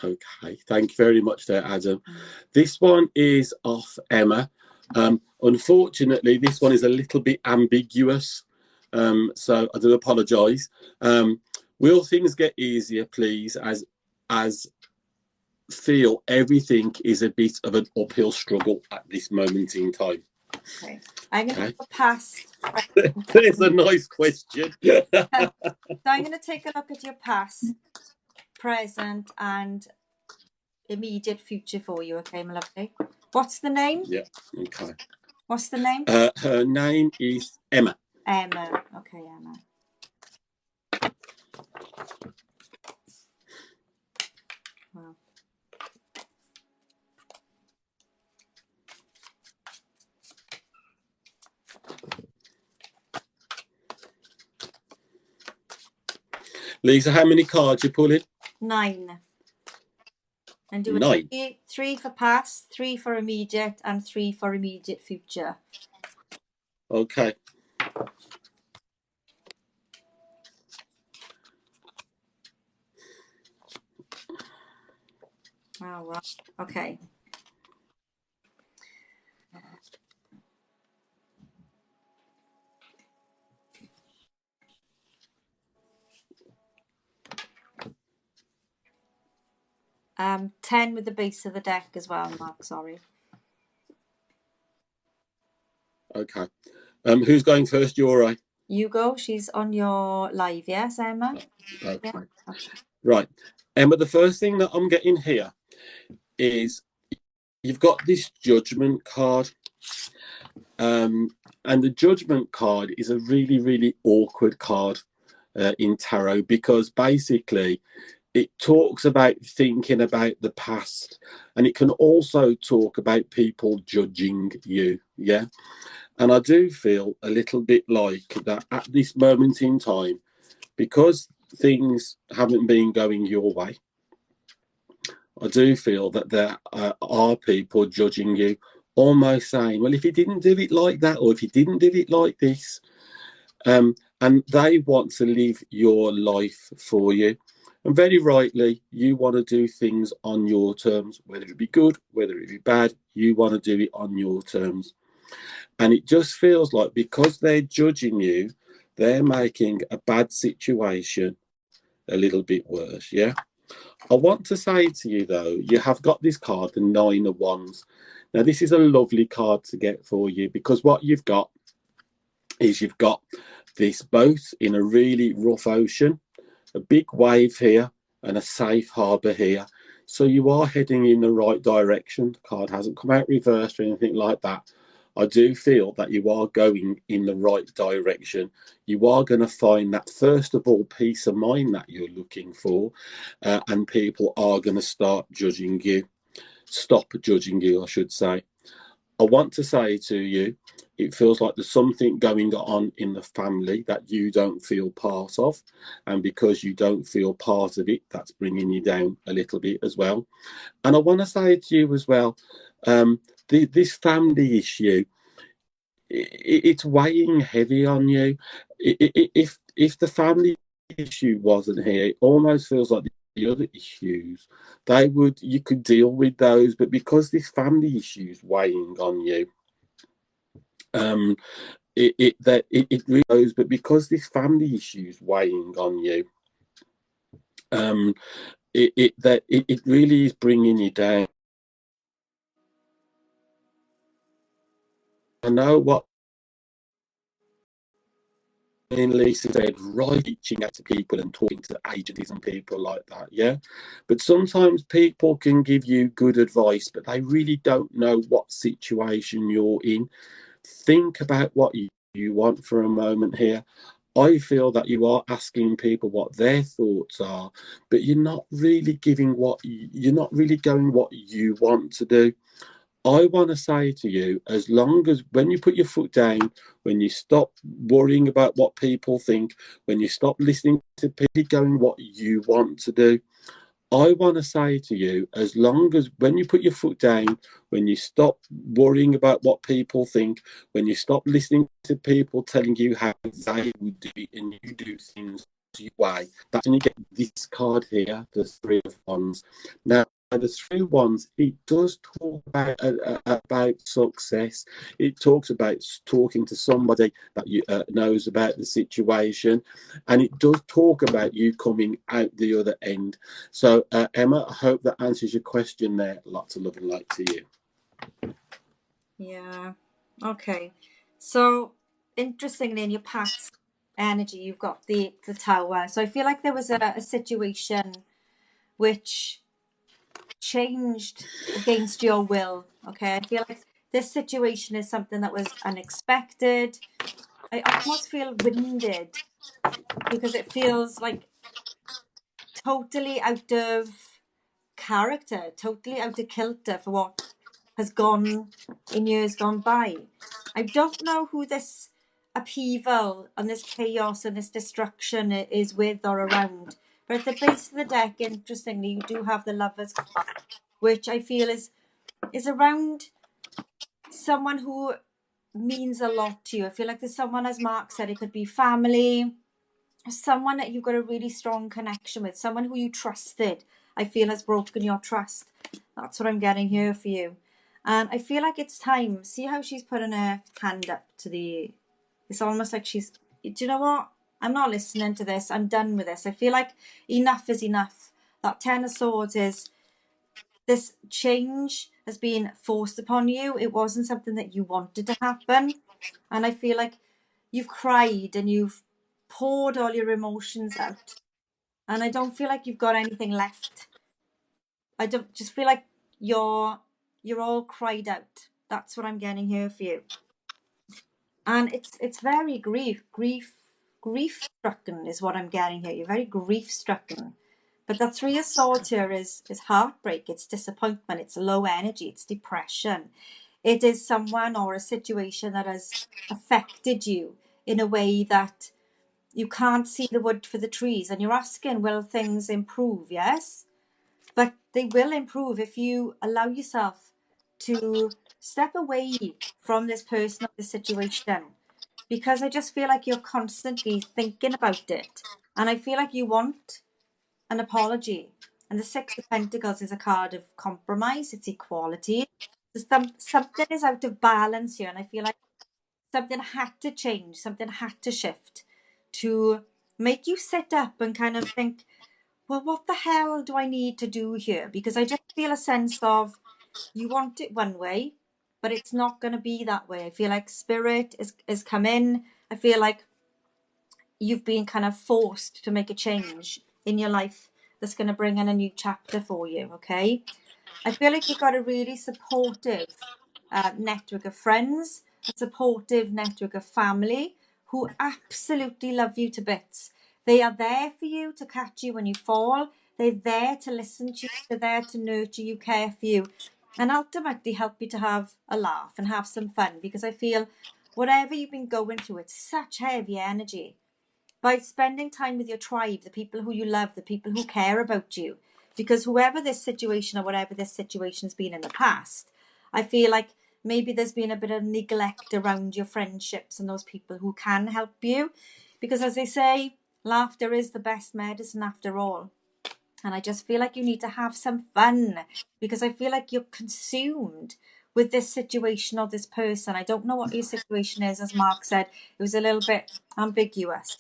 Speaker 2: Okay, thank you very much there, Adam. This one is off Emma. Unfortunately, this one is a little bit ambiguous, so I do apologise. Will things get easier, please, as feel everything is a bit of an uphill struggle at this moment in time?
Speaker 1: Okay, I'm going to pass.
Speaker 2: There's a nice question.
Speaker 1: So I'm going to take a look at your past, present, and immediate future for you. Okay, my lovely. What's the name?
Speaker 2: Yeah. Okay.
Speaker 1: What's the name?
Speaker 2: Her name is Emma.
Speaker 1: Emma. Okay, Emma. Wow.
Speaker 2: Lisa, how many cards you pulling?
Speaker 1: 9. And do
Speaker 2: 9.
Speaker 1: 3 for past, 3 for immediate, and 3 for immediate future.
Speaker 2: Okay.
Speaker 1: All right. Okay. Um, 10 with the base of the deck as well, Mark. Sorry.
Speaker 2: Okay. Who's going first? You or I?
Speaker 1: You go. She's on your live, yes, Emma?
Speaker 2: Okay.
Speaker 1: Yeah. Okay.
Speaker 2: Right. Emma, the first thing that I'm getting here is you've got this judgment card. And the judgment card is a really, really awkward card in tarot, because basically it talks about thinking about the past, and it can also talk about people judging you. Yeah. And I do feel a little bit like that at this moment in time, because things haven't been going your way, I do feel that there are people judging you, almost saying, well, if you didn't do it like that, or if you didn't do it like this, and they want to live your life for you. And very rightly, you want to do things on your terms, whether it be good, whether it be bad, you want to do it on your terms. And it just feels like because they're judging you, they're making a bad situation a little bit worse. Yeah. I want to say to you, though, you have got this card, the 9 of Wands. Now, this is a lovely card to get for you, because what you've got is you've got this boat in a really rough ocean, a big wave here, and a safe harbour here. So you are heading in the right direction. The card hasn't come out reversed or anything like that. I do feel that you are going in the right direction. You are going to find that, first of all, peace of mind that you're looking for, and people are going to start judging you. Stop judging you, I should say. I want to say to you, it feels like there's something going on in the family that you don't feel part of. And because you don't feel part of it, that's bringing you down a little bit as well. And I want to say to you as well, this family issue, it's weighing heavy on you. If the family issue wasn't here, it almost feels like the other issues, you could deal with those, but because this family issue is weighing on you, it really goes. But because this family issue is weighing on you, it really is bringing you down. I know what Lisa said, right, reaching out to people and talking to agents and people like that, yeah. But sometimes people can give you good advice, but they really don't know what situation you're in. Think about what you want for a moment here. I feel that you are asking people what their thoughts are, but you're not really going what you want to do. I want to say to you, as long as when you put your foot down, when you stop worrying about what people think, when you stop listening to people going what you want to do, I want to say to you, as long as when you put your foot down, when you stop worrying about what people think, when you stop listening to people telling you how they would do it and you do things your way, that's when you get this card here, the Three of Wands. Now, the Three of Wands, it does talk about success. It talks about talking to somebody that you knows about the situation, and it does talk about you coming out the other end. So, Emma, I hope that answers your question there. Lots of love and light to you.
Speaker 1: Yeah. Okay. So, interestingly, in your past energy, you've got the Tower. So I feel like there was a situation which changed against your will. Okay. I feel like this situation is something that was unexpected. I almost feel winded because it feels like totally out of character, totally out of kilter for what has gone in years gone by. I don't know who this upheaval and this chaos and this destruction is with or around. But at the base of the deck, interestingly, you do have the Lovers card, which I feel is around someone who means a lot to you. I feel like there's someone, as Mark said, it could be family, someone that you've got a really strong connection with, someone who you trusted, I feel has broken your trust. That's what I'm getting here for you. And I feel like it's time. See how she's putting her hand up to the... It's almost like she's... Do you know what? I'm not listening to this. I'm done with this. I feel like enough is enough. That Ten of Swords is... This change has been forced upon you. It wasn't something that you wanted to happen. And I feel like you've cried and you've poured all your emotions out. And I don't feel like you've got anything left. I don't just feel like you're all cried out. That's what I'm getting here for you. And it's very grief stricken is what I'm getting here. You're very grief stricken. But the Three of Swords here is heartbreak, it's disappointment, it's low energy, it's depression. It is someone or a situation that has affected you in a way that you can't see the wood for the trees. And you're asking, will things improve? Yes. But they will improve if you allow yourself to step away from this person or this situation. Because I just feel like you're constantly thinking about it. And I feel like you want an apology. And the Six of Pentacles is a card of compromise, it's equality. Something is out of balance here, and I feel like something had to change, something had to shift to make you sit up and kind of think, well, what the hell do I need to do here? Because I just feel a sense of you want it one way, but it's not going to be that way. I feel like spirit is come in. I feel like you've been kind of forced to make a change in your life that's going to bring in a new chapter for you, okay? I feel like you've got a really supportive network of friends, a supportive network of family who absolutely love you to bits. They are there for you to catch you when you fall. They're there to listen to you. They're there to nurture you, care for you, and ultimately help you to have a laugh and have some fun, because I feel whatever you've been going through, it's such heavy energy. By spending time with your tribe, the people who you love, the people who care about you, because whoever this situation or whatever this situation has been in the past, I feel like maybe there's been a bit of neglect around your friendships and those people who can help you. Because as they say, laughter is the best medicine after all. And I just feel like you need to have some fun, because I feel like you're consumed with this situation or this person. I don't know what your situation is. As Mark said, it was a little bit ambiguous.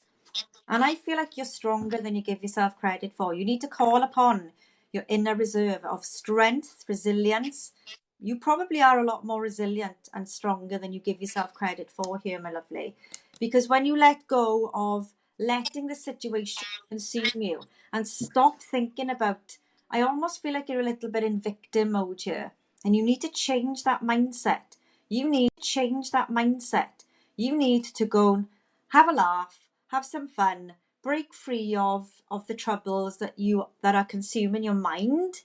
Speaker 1: And I feel like you're stronger than you give yourself credit for. You need to call upon your inner reserve of strength, resilience. You probably are a lot more resilient and stronger than you give yourself credit for here, my lovely. Because when you let go of letting the situation consume you and stop thinking about, I almost feel like you're a little bit in victim mode here. And you need to change that mindset. You need to change that mindset. You need to go and have a laugh, have some fun, break free of the troubles that are consuming your mind.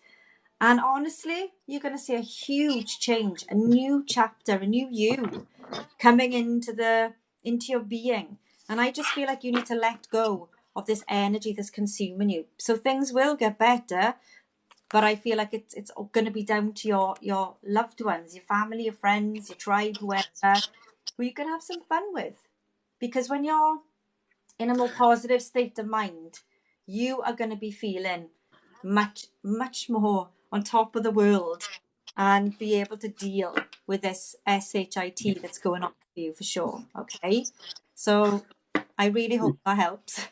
Speaker 1: And honestly, you're going to see a huge change, a new chapter, a new you coming into your being. And I just feel like you need to let go of this energy that's consuming you. So things will get better. But I feel like it's going to be down to your loved ones, your family, your friends, your tribe, whoever, who you can have some fun with. Because when you're in a more positive state of mind, you are going to be feeling much, much more on top of the world and be able to deal with this SHIT that's going on for you for sure. Okay. So I really hope that helps.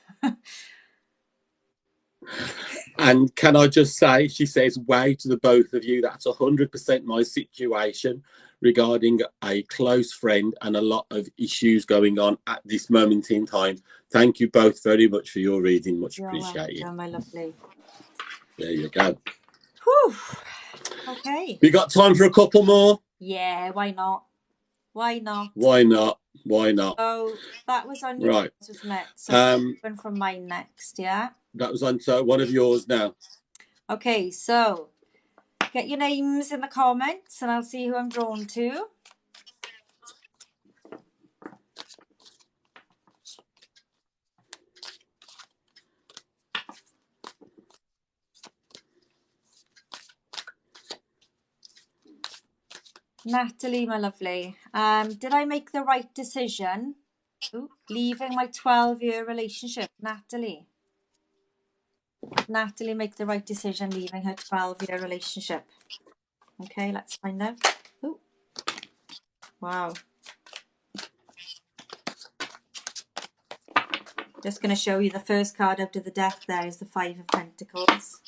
Speaker 2: And can I just say, she says, way to the both of you, that's 100% my situation regarding a close friend and a lot of issues going on at this moment in time. Thank you both very much for your reading. Much
Speaker 1: You're
Speaker 2: appreciated.
Speaker 1: welcome, my lovely.
Speaker 2: There you go.
Speaker 1: Whew. Okay.
Speaker 2: We got time for a couple more?
Speaker 1: Yeah, why not? Why not?
Speaker 2: Why not? Why not?
Speaker 1: So that was on yours,
Speaker 2: Right.
Speaker 1: wasn't it? So from mine next, yeah?
Speaker 2: That was on one of yours now.
Speaker 1: Okay, so get your names in the comments and I'll see who I'm drawn to. Natalie, my lovely, did I make the right decision leaving my 12-year relationship? Natalie, make the right decision leaving her 12-year relationship? Okay, let's find out. Ooh. Wow. Just going to show you the first card out of the deck. There is the Five of Pentacles.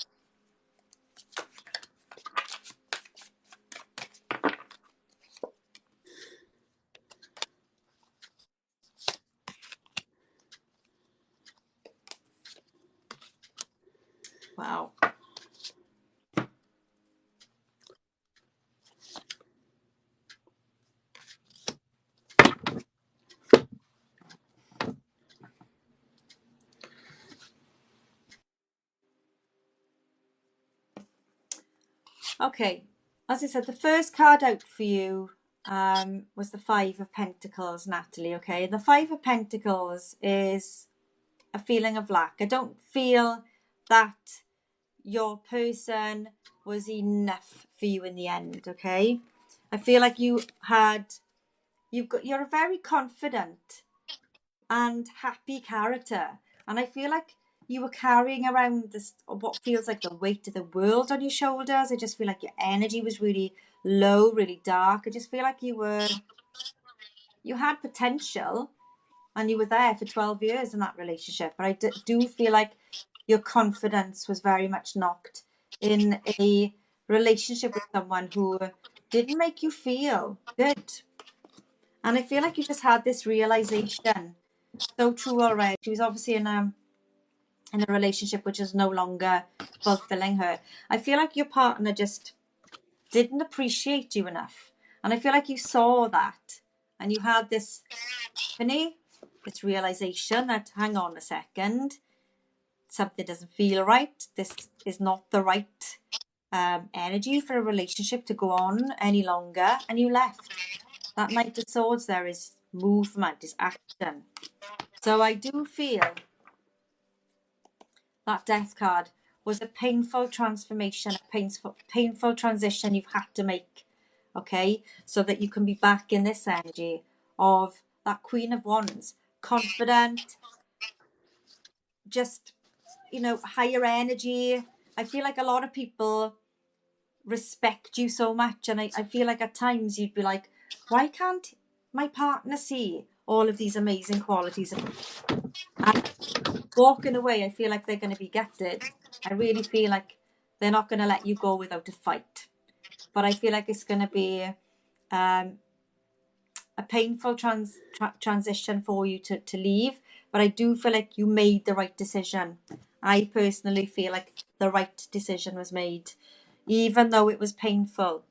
Speaker 1: Wow. Okay, as I said, the first card out for you was the Five of Pentacles, Natalie, okay? And the Five of Pentacles is a feeling of lack. I don't feel that your person was enough for you in the end, okay? I feel like you're a very confident and happy character, and I feel like you were carrying around this what feels like the weight of the world on your shoulders. I just feel like your energy was really low, really dark. I just feel like you had potential and you were there for 12 years in that relationship, but I do feel like your confidence was very much knocked in a relationship with someone who didn't make you feel good. And I feel like you just had this realization, so true already. She was obviously in a relationship which is no longer fulfilling her. I feel like your partner just didn't appreciate you enough. And I feel like you saw that and you had this epiphany, this realization that, hang on a second, something doesn't feel right. This is not the right energy for a relationship to go on any longer. And you left. That Knight of Swords there is movement, is action. So I do feel that Death card was a painful transformation, a painful transition you've had to make, okay? So that you can be back in this energy of that Queen of Wands, confident, just, higher energy. I feel like a lot of people respect you so much, and I feel like at times you'd be like, why can't my partner see all of these amazing qualities? And walking away, I feel like they're going to be gutted. I really feel like they're not going to let you go without a fight. But I feel like it's going to be a painful transition for you to leave. But I do feel like you made the right decision. I personally feel like the right decision was made, even though it was painful.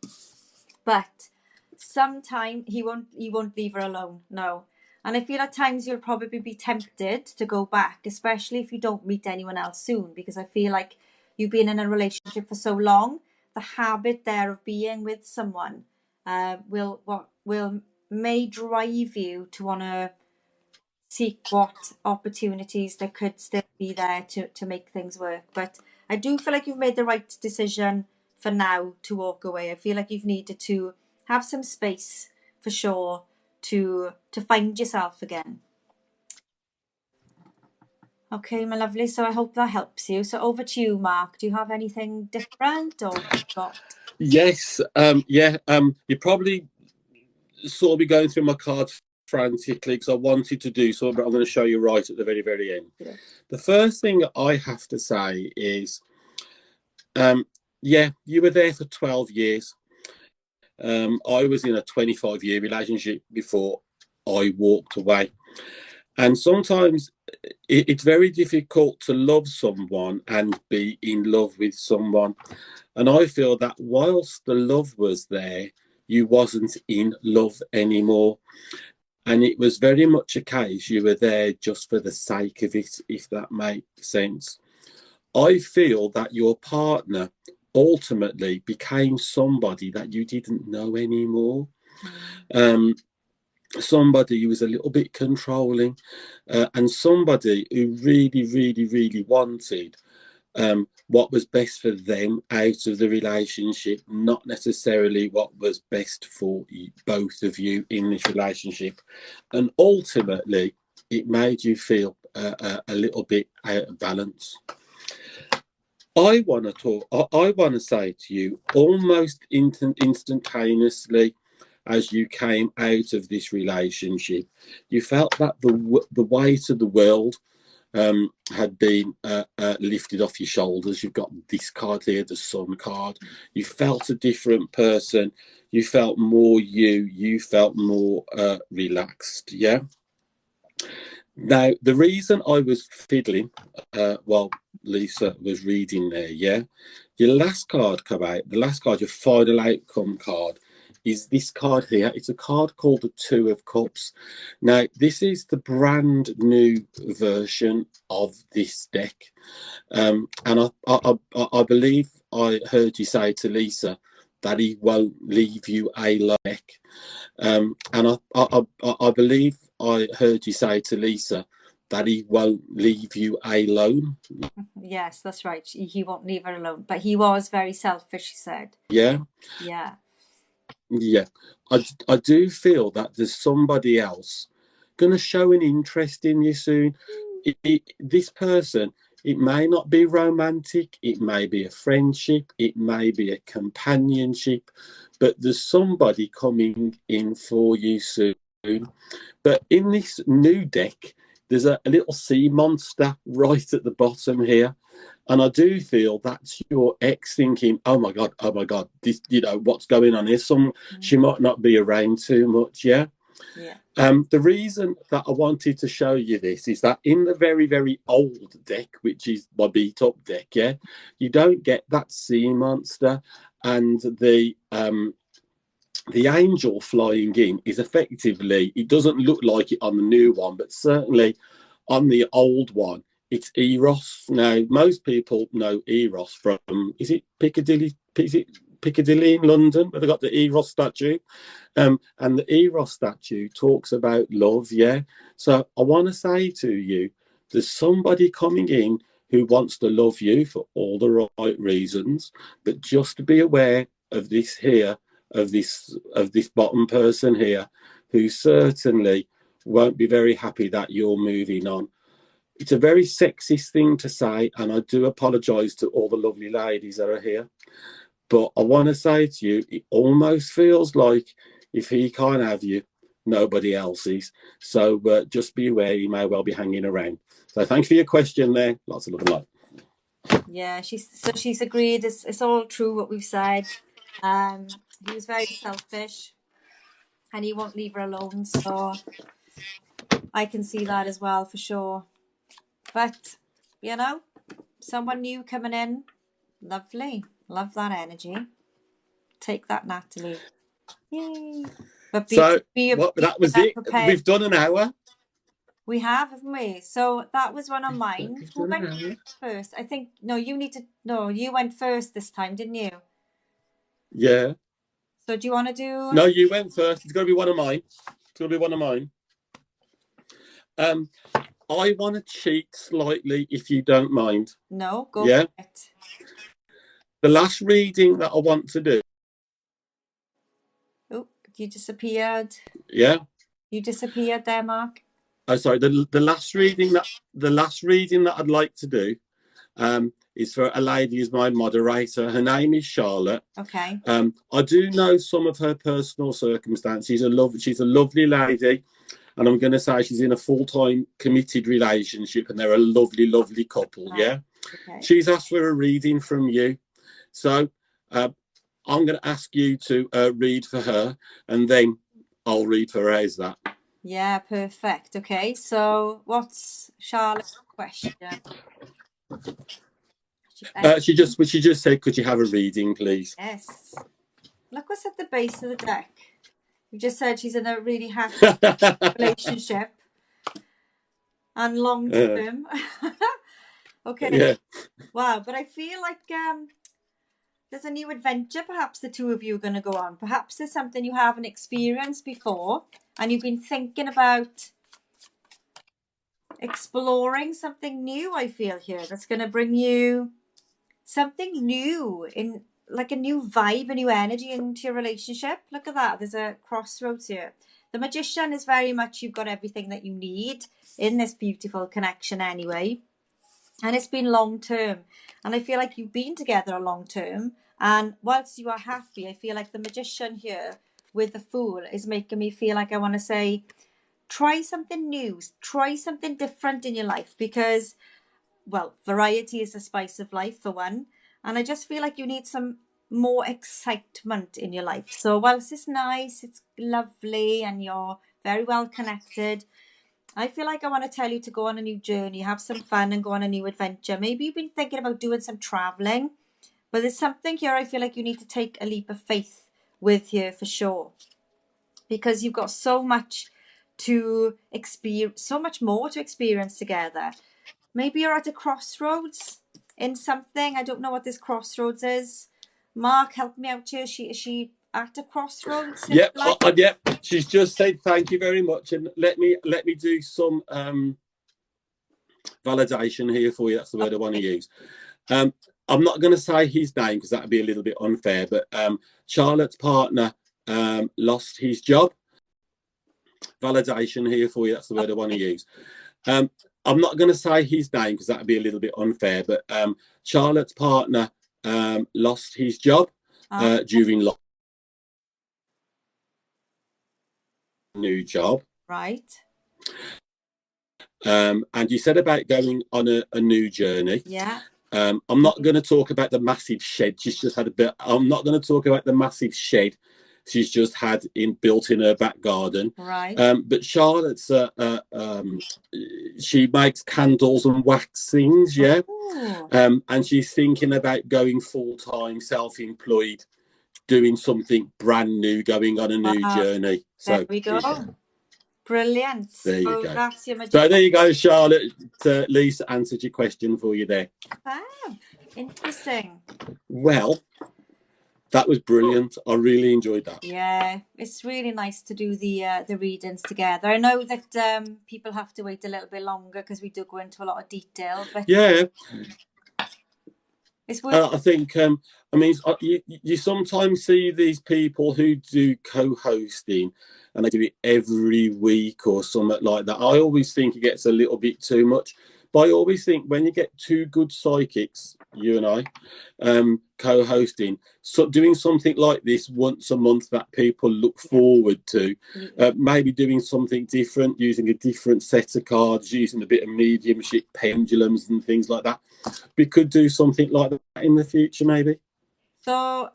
Speaker 1: But sometime he won't leave her alone. No. And I feel at times you'll probably be tempted to go back, especially if you don't meet anyone else soon, because I feel like you've been in a relationship for so long, the habit there of being with someone may drive you to want to seek what opportunities there could still be there to make things work. But I do feel like you've made the right decision for now to walk away. I feel like you've needed to have some space for sure to find yourself again. Okay, my lovely. So I hope that helps you. So over to you, Mark. Do you have anything different or got?
Speaker 2: Yes. You probably saw me going through my cards frantically because I wanted to do so, but I'm going to show you right at the very, very end.
Speaker 1: Yeah.
Speaker 2: The first thing I have to say is, you were there for 12 years. I was in a 25-year relationship before I walked away. And sometimes it's very difficult to love someone and be in love with someone. And I feel that whilst the love was there, you wasn't in love anymore. And it was very much a case you were there just for the sake of it, if that makes sense. I feel that your partner ultimately became somebody that you didn't know anymore. Somebody who was a little bit controlling, and somebody who really, really, really wanted what was best for them out of the relationship, not necessarily what was best for both of you in this relationship. And ultimately, it made you feel a little bit out of balance. I want to say to you, almost instantaneously, as you came out of this relationship, you felt that the weight of the world had been lifted off your shoulders. You've got this card here, the Sun card. You felt a different person. You felt more you. You felt more relaxed. Yeah. Now, the reason I was fiddling while Lisa was reading there, yeah, your last card come out, the last card, your final outcome card, is this card here. It's a card called the Two of Cups. Now, this is the brand new version of this deck. And I believe I heard you say to Lisa that he won't leave you alone. And I believe I heard you say to Lisa that he won't leave you alone.
Speaker 1: Yes, that's right. He won't leave her alone. But he was very selfish, he said.
Speaker 2: Yeah.
Speaker 1: Yeah.
Speaker 2: Yeah. I do feel that there's somebody else going to show an interest in you soon. This person, it may not be romantic, it may be a friendship, it may be a companionship, but there's somebody coming in for you soon. But in this new deck, there's a little sea monster right at the bottom here. And I do feel that's your ex thinking, oh my God, this, what's going on here? She might not be around too much, yeah?
Speaker 1: Yeah.
Speaker 2: The reason that I wanted to show you this is that in the very, very old deck, which is my beat up deck, yeah, you don't get that sea monster, and the angel flying in is effectively, it doesn't look like it on the new one, but certainly on the old one, it's Eros. Now, most people know Eros from, is it Piccadilly? Is it Piccadilly in London where they got the Eros statue? And the Eros statue talks about love, yeah? So I want to say to you, there's somebody coming in who wants to love you for all the right reasons, but just to be aware of this here, of this bottom person here, who certainly won't be very happy that you're moving on. It's a very sexist thing to say, and I do apologise to all the lovely ladies that are here. But I want to say to you, it almost feels like if he can't have you, nobody else is. So just be aware, he may well be hanging around. So thanks for your question there. Lots of love and light.
Speaker 1: Yeah, she's agreed. It's all true what we've said. He was very selfish, and he won't leave her alone. So I can see that as well for sure. But someone new coming in, lovely. Love that energy. Take that, Natalie. Yay! But
Speaker 2: that was it.
Speaker 1: Prepared.
Speaker 2: We've done an hour.
Speaker 1: We have, haven't we? So that was one of mine. Who went first? I think you went first this time, didn't you?
Speaker 2: Yeah.
Speaker 1: So do you want to do?
Speaker 2: No, you went first. It's going to be one of mine. Um, I want to cheat slightly, if you don't mind.
Speaker 1: No, go
Speaker 2: Yeah.
Speaker 1: for it.
Speaker 2: The last reading that I want to do.
Speaker 1: Oh, you disappeared.
Speaker 2: Yeah.
Speaker 1: You disappeared there, Mark.
Speaker 2: Oh, sorry. The last reading that I'd like to do is for a lady who's my moderator. Her name is Charlotte.
Speaker 1: Okay.
Speaker 2: I do know some of her personal circumstances. She's a lovely lady, and I'm going to say she's in a full-time committed relationship, and they're a lovely, lovely couple. Yeah.
Speaker 1: Okay.
Speaker 2: She's asked for a reading from you, so I'm going to ask you to read for her, and then I'll read for her. How's that?
Speaker 1: Yeah, perfect. Okay, so what's Charlotte's question?
Speaker 2: She just said, could you have a reading, please?
Speaker 1: Yes. Look what's at the base of the deck. You just said she's in a really happy relationship and long term. Okay.
Speaker 2: Yeah.
Speaker 1: Wow, but I feel like there's a new adventure perhaps the two of you are going to go on. Perhaps there's something you haven't experienced before and you've been thinking about exploring something new, I feel here, that's going to bring you something new, in like a new vibe, a new energy into your relationship. Look at that. There's a crossroads here. The Magician is very much, you've got everything that you need in this beautiful connection anyway. And it's been long term. And I feel like you've been together a long term. And whilst you are happy, I feel like the Magician here with the Fool is making me feel like I want to say, try something new, try something different in your life, because, well, variety is the spice of life for one. And I just feel like you need some more excitement in your life. So whilst it's nice, it's lovely, and you're very well connected, I feel like I want to tell you to go on a new journey, have some fun and go on a new adventure. Maybe you've been thinking about doing some traveling, but there's something here I feel like you need to take a leap of faith with here for sure. Because you've got so much to experience, so much more to experience together. Maybe you're at a crossroads in something. I don't know what this crossroads is. Mark, help me out here. Is she at a crossroads?
Speaker 2: Yep. Yep. She's just said thank you very much, and let me do some validation here for you. That's the word I want to use. I'm not going to say his name because that would be a little bit unfair, but Charlotte's partner lost his job. Validation here for you. That's the word I want to use. I'm not going to say his name because that would be a little bit unfair, but Charlotte's partner lost his job during lockdown. New job.
Speaker 1: Right.
Speaker 2: And you said about going on a new journey.
Speaker 1: Yeah.
Speaker 2: I'm not going to talk about the massive shed she's just had a bit. I'm not going to talk about the massive shed she's just had built in her back garden.
Speaker 1: Right.
Speaker 2: But Charlotte's she makes candles and wax things, yeah. And she's thinking about going full-time, self-employed, doing something brand new, going on a new journey. So
Speaker 1: there we go. Yeah. Brilliant.
Speaker 2: There you go.
Speaker 1: That's your
Speaker 2: so there you go, Charlotte. Lisa answered your question for you there.
Speaker 1: Interesting.
Speaker 2: Well, that was brilliant. I really enjoyed that.
Speaker 1: Yeah, it's really nice to do the readings together. I know that people have to wait a little bit longer because we do go into a lot of detail. But
Speaker 2: yeah,
Speaker 1: it's worth.
Speaker 2: I think. I mean, you sometimes see these people who do co-hosting, and they do it every week or something like that. I always think it gets a little bit too much. But I always think when you get two good psychics, you and I, co-hosting, so doing something like this once a month that people look forward to, maybe doing something different, using a different set of cards, using a bit of mediumship, pendulums and things like that. We could do something like that in the future, maybe.
Speaker 1: So,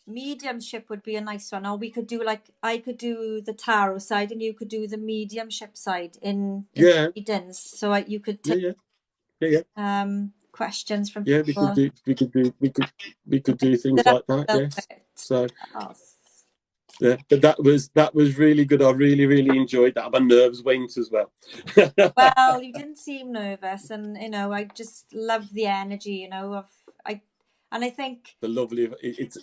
Speaker 1: mediumship would be a nice one. Or we could do I could do the tarot side and you could do the mediumship side in readings. So you could take questions from people.
Speaker 2: We could do things like that. Yes. So yeah, but that was really good. I really enjoyed that. My nerves went as well.
Speaker 1: Well, you didn't seem nervous, and I just love the energy. I think
Speaker 2: the lovely. It's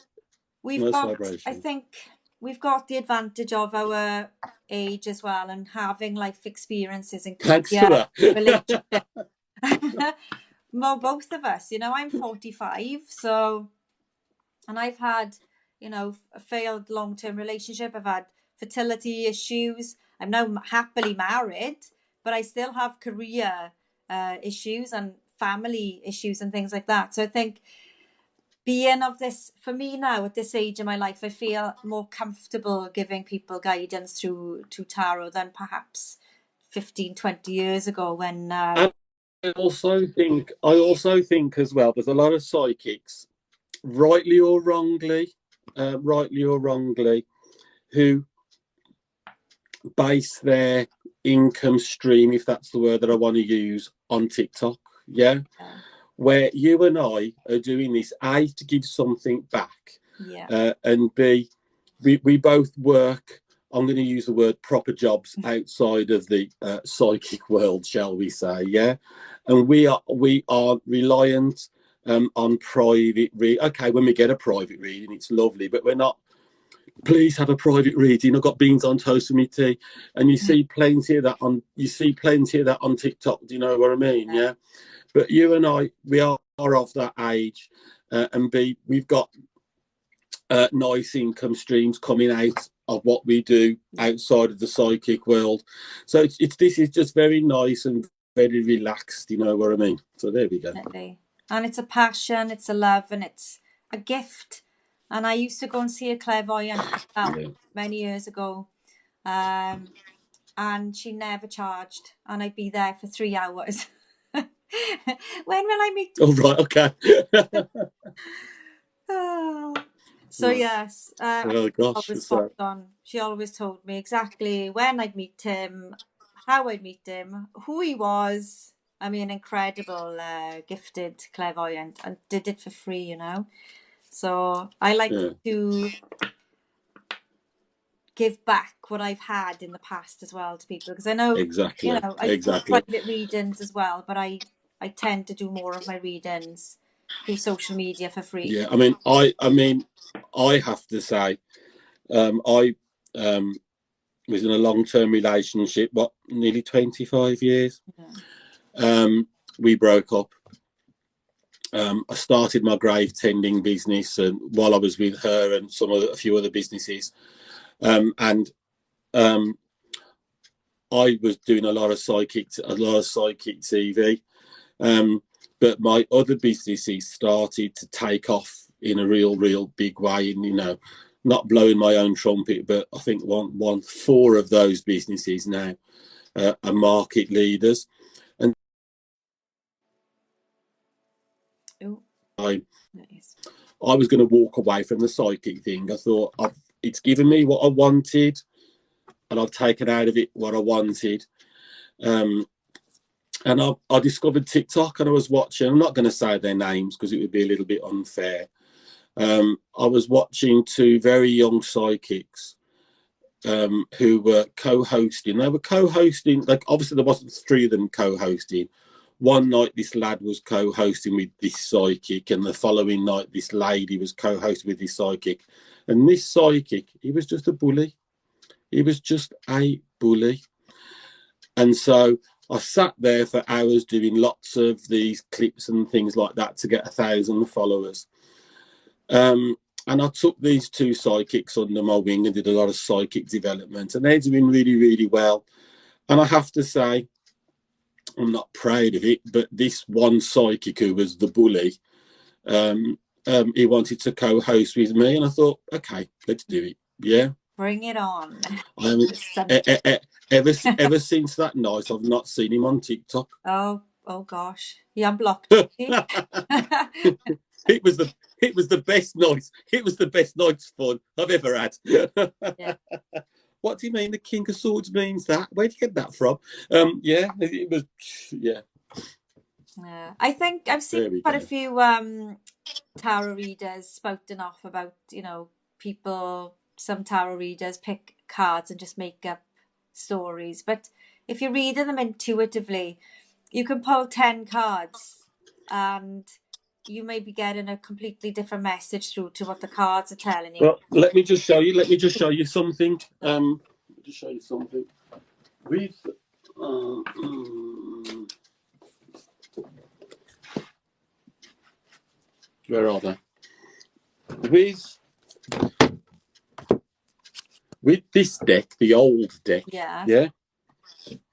Speaker 1: we've got vibration. I think we've got the advantage of our age as well, and having life experiences in
Speaker 2: Thanks to
Speaker 1: career,
Speaker 2: her.
Speaker 1: relationship. Well, both of us, I'm 45, so, and I've had, a failed long-term relationship. I've had fertility issues. I'm now happily married, but I still have career issues and family issues and things like that. So I think being of this, for me now at this age in my life, I feel more comfortable giving people guidance through to tarot than perhaps 15, 20 years ago when
Speaker 2: I also think as well, there's a lot of psychics, rightly or wrongly, who base their income stream, if that's the word that I want to use, on TikTok. Yeah. Where you and I are doing this, A, to give something back, and B, we both work. I'm going to use the word proper jobs outside of the psychic world, shall we say? Yeah, and we are reliant on private. Okay, when we get a private reading, it's lovely, but we're not. Please have a private reading. I've got beans on toast with me tea, and you see plenty of that on TikTok. Do you know what I mean? Yeah. But you and I, we are of that age, and B, we've got nice income streams coming out of what we do outside of the psychic world. So this is just very nice and very relaxed. You know what I mean? So there we go.
Speaker 1: Definitely. And it's a passion, it's a love, and it's a gift. And I used to go and see a clairvoyant many years ago, and she never charged, and I'd be there for 3 hours. When will I meet?
Speaker 2: Oh right, okay.
Speaker 1: So yes,
Speaker 2: oh gosh,
Speaker 1: always spot on. She always told me exactly when I'd meet him, how I'd meet him, who he was. I mean, incredible, gifted clairvoyant, and did it for free, So I like to give back what I've had in the past as well to people, because I know I do private readings as well, but I tend to do more of my readings through social media for free.
Speaker 2: Yeah, I mean, I have to say, I was in a long-term relationship, nearly 25 years. We broke up. I started my grave tending business, and while I was with her and a few other businesses, and I was doing a lot of psychic TV. But my other businesses started to take off in a real big way, and not blowing my own trumpet, but I think four of those businesses now are market leaders. And I was going to walk away from the psychic thing. I thought it's given me what I wanted, and I've taken out of it what I wanted. And I discovered TikTok, and I was watching. I'm not going to say their names because it would be a little bit unfair. I was watching two very young psychics who were co-hosting. They were co-hosting, like obviously there wasn't three of them co-hosting. One night this lad was co-hosting with this psychic, and the following night this lady was co-hosting with this psychic. And this psychic, he was just a bully. He was just a bully. And so I sat there for hours doing lots of these clips and things like that to get 1,000 followers. And I took these two psychics under my wing and did a lot of psychic development, and they're doing really well. And I have to say, I'm not proud of it, but this one psychic who was the bully, he wanted to co-host with me, and I thought, okay, let's do it. Yeah.
Speaker 1: Bring it on.
Speaker 2: Ever since that night, I've not seen him on TikTok.
Speaker 1: Oh gosh, he unblocked me.
Speaker 2: It was the best night. It was the best night's fun I've ever had. Yeah. What do you mean the King of Swords means that? Where'd you get that from? Yeah, it was. Yeah.
Speaker 1: Yeah, I think I've seen quite a few tarot readers spouting off about people. Some tarot readers pick cards and just make up stories, but if you're reading them intuitively, you can pull 10 cards and you may be getting a completely different message through to what the cards are telling you.
Speaker 2: Well, let me just show you. Let me just show you something. Let me just show you something. With where are they? With this deck, the old deck, yeah,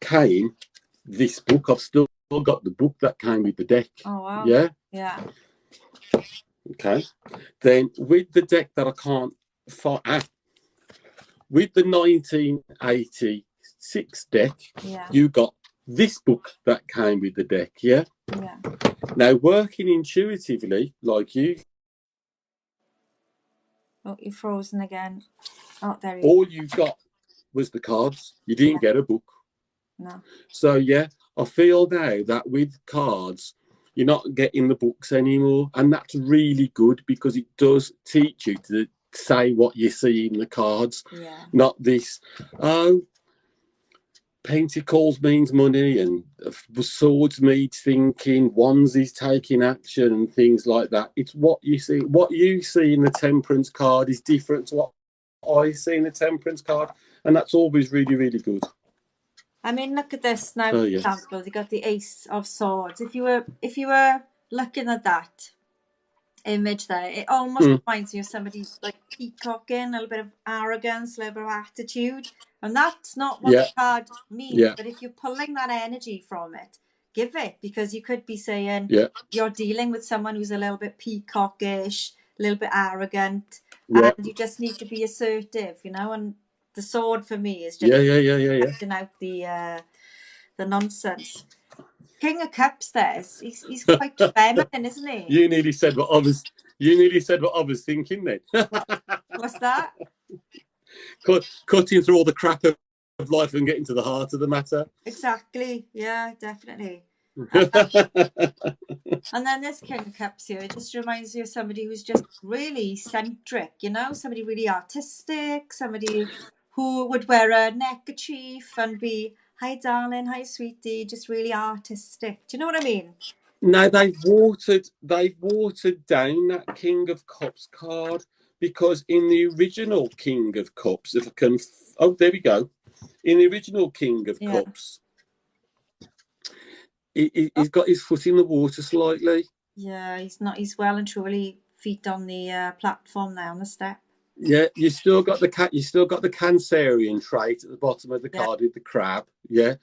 Speaker 2: came this book. I've still got the book that came with the deck.
Speaker 1: Oh wow.
Speaker 2: Yeah. Okay. Then with the deck that I can't find, with the 1986 deck, you got this book that came with the deck. Yeah. Now working intuitively, like you.
Speaker 1: Oh, you're frozen again. Oh, there you
Speaker 2: all you got was the cards. You didn't get a book.
Speaker 1: No.
Speaker 2: So yeah, I feel now that with cards, you're not getting the books anymore, and that's really good because it does teach you to say what you see in the cards.
Speaker 1: Yeah.
Speaker 2: Not this, oh, Pentacles means money, and swords means thinking, wands is taking action, and things like that. It's what you see. What you see in the Temperance card is different to what I see in the Temperance card, and that's always really, really good.
Speaker 1: I mean, look at this now. For example, you got the Ace of Swords. If you were looking at that image there, it almost reminds you of somebody like peacocking, a little bit of arrogance, a little bit of attitude, and that's not what the card means. But if you're pulling that energy from it, give it, because you could be saying you're dealing with someone who's a little bit peacockish, a little bit arrogant, and you just need to be assertive, you know. And the sword for me is just cutting out the nonsense. King of Cups, he's quite feminine, isn't he?
Speaker 2: You nearly said what I was. You nearly said what I was thinking then.
Speaker 1: What's that?
Speaker 2: Cutting through all the crap of life and getting to the heart of the matter.
Speaker 1: Exactly. Yeah, definitely. And then this King of Cups here, it just reminds you of somebody who's just really centric, you know, somebody really artistic, somebody who would wear a neckerchief and be, hi darling, hi sweetie, just really artistic. Do you know what I mean?
Speaker 2: No, they've watered down that King of Cups card, because in the original King of Cups, if I can, there we go. In the original King of Cups, he's got his foot in the water slightly.
Speaker 1: Yeah, he's well and truly feet on the platform now, on the step.
Speaker 2: Yeah, you still got the Cancerian trait at the bottom of the card with the crab. Yeah.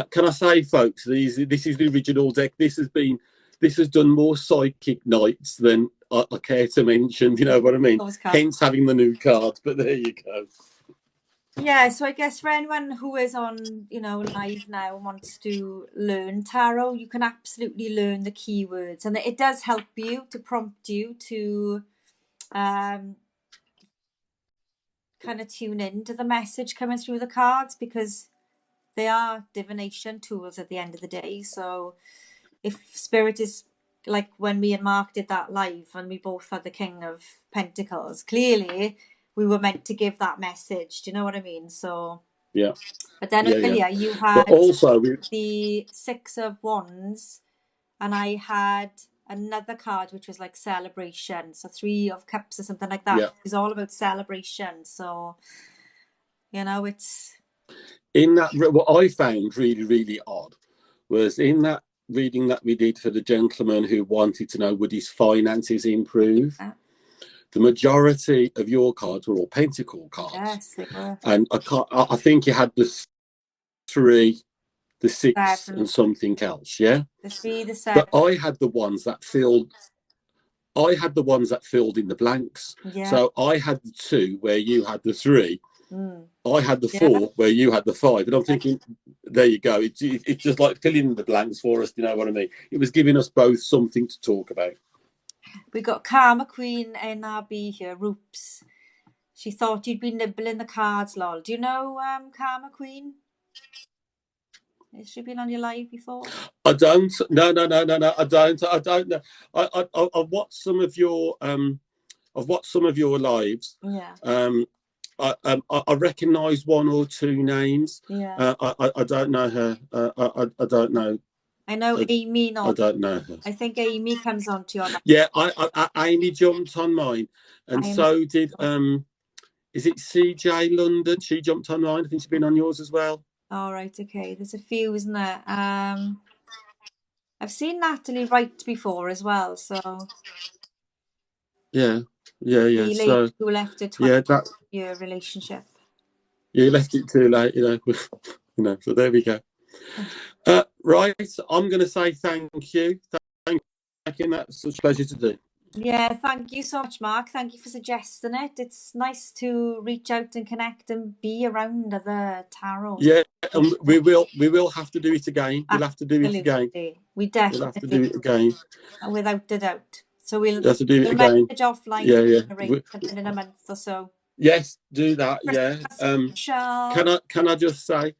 Speaker 2: Can I say, folks, this is the original deck. This has done more psychic nights than I care to mention. You know what I mean? Hence having the new cards. But there you go.
Speaker 1: Yeah, so I guess for anyone who is on, you know, live now and wants to learn tarot, you can absolutely learn the keywords, and it does help you to prompt you to kind of tune in to the message coming through the cards, because they are divination tools at the end of the day. So if spirit is like when me and Mark did that live and we both had the King of Pentacles, clearly we were meant to give that message. Do you know what I mean? So
Speaker 2: yeah.
Speaker 1: But then earlier you had
Speaker 2: also
Speaker 1: the Six of Wands, and I had another card which was like celebration. So Three of Cups or something like that. It's all about celebration. So, you know, it's
Speaker 2: in that. What I found really, really odd was in that reading that we did for the gentleman who wanted to know would his finances improve. The majority of your cards were all Pentacle cards.
Speaker 1: Yes, they were.
Speaker 2: And I think you had the 3, the 6, and something else. Yeah.
Speaker 1: The 3, the 7.
Speaker 2: But I had the ones that filled. I had the ones that filled in the blanks.
Speaker 1: Yeah.
Speaker 2: So I had the 2 where you had the 3. I had the 4 where you had the 5, and I'm thinking, there you go. It's just like filling in the blanks for us. You know what I mean? It was giving us both something to talk about.
Speaker 1: We got Karma Queen NRB here, Roops. She thought you'd be nibbling the cards, lol. Do you know Karma Queen? Has she been on your live before?
Speaker 2: I don't. No. I don't know. I've watched some of your lives.
Speaker 1: Yeah.
Speaker 2: I recognise 1 or 2 names.
Speaker 1: Yeah.
Speaker 2: I don't know her. I don't know
Speaker 1: I know Amy
Speaker 2: I
Speaker 1: not.
Speaker 2: don't know.
Speaker 1: I think Amy comes onto your.
Speaker 2: Yeah, Amy jumped on mine, and
Speaker 1: I'm
Speaker 2: so did is it CJ London? She jumped on mine. I think she's been on yours as well.
Speaker 1: all right. Okay, there's a few, isn't there? I've seen Natalie write before as well. So
Speaker 2: Yeah.
Speaker 1: the lady
Speaker 2: So
Speaker 1: who left a
Speaker 2: yeah, that
Speaker 1: 20-year relationship.
Speaker 2: you left it too late, So there we go. Right, I'm going to say thank you. Thank you. That's such a pleasure to do.
Speaker 1: Yeah, thank you so much, Mark. Thank you for suggesting it. It's nice to reach out and connect and be around other tarot.
Speaker 2: Yeah, and we will have to do it again. We'll have to do it again.
Speaker 1: Absolutely. We
Speaker 2: We'll have to do
Speaker 1: definitely,
Speaker 2: it again.
Speaker 1: without a doubt. So we'll
Speaker 2: have to do it again.
Speaker 1: message offline
Speaker 2: Yeah.
Speaker 1: arrange something in a month or so.
Speaker 2: Yes, do that. Yeah. Can I just say?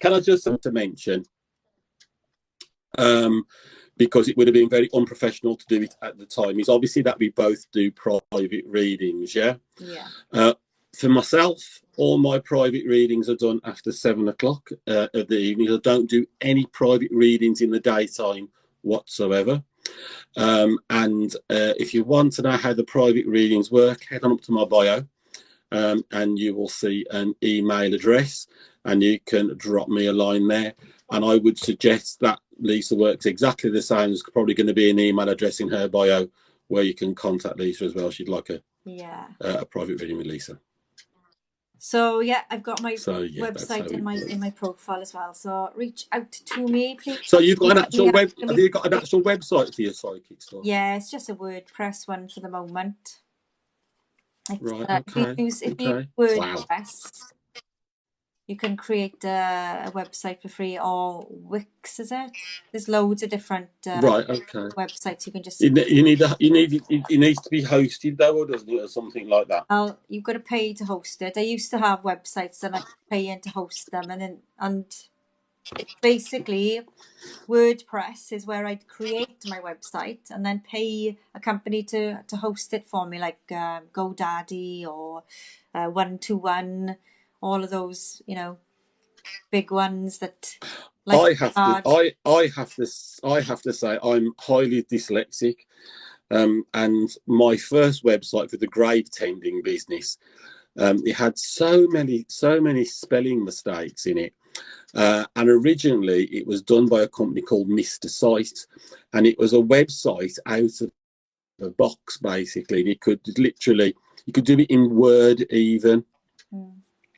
Speaker 2: Can I just mention? Because it would have been very unprofessional to do it at the time. Is obviously that we both do private readings. Yeah.
Speaker 1: Yeah.
Speaker 2: For myself, all my private readings are done after 7 o'clock of the evening. I don't do any private readings in the daytime whatsoever. And if you want to know how the private readings work, head on up to my bio, and you will see an email address, and you can drop me a line there. And I would suggest that Lisa works exactly the same. There's probably going to be an email address in her bio where you can contact Lisa as well. She'd like a private reading with Lisa.
Speaker 1: So yeah, I've got my website in my profile as well. So reach out to me, please.
Speaker 2: So you've got an actual web? Have you got an actual website for your psychic stuff?
Speaker 1: Yeah, it's just a WordPress one for the moment.
Speaker 2: Right. Okay.
Speaker 1: If you use WordPress, you can create a website for free, or Wix, is it? There's loads of different websites you can just.
Speaker 2: It needs to be hosted though, or doesn't it, or something like that?
Speaker 1: You've got to pay to host it. I used to have websites and I pay in to host them, and basically WordPress is where I'd create my website and then pay a company to host it for me, like GoDaddy or 121. All of those, big ones that.
Speaker 2: I have to say I'm highly dyslexic, and my first website for the grave tending business, it had so many spelling mistakes in it, and originally it was done by a company called Mr. Site, and it was a website out of a box basically. And you could do it in Word even.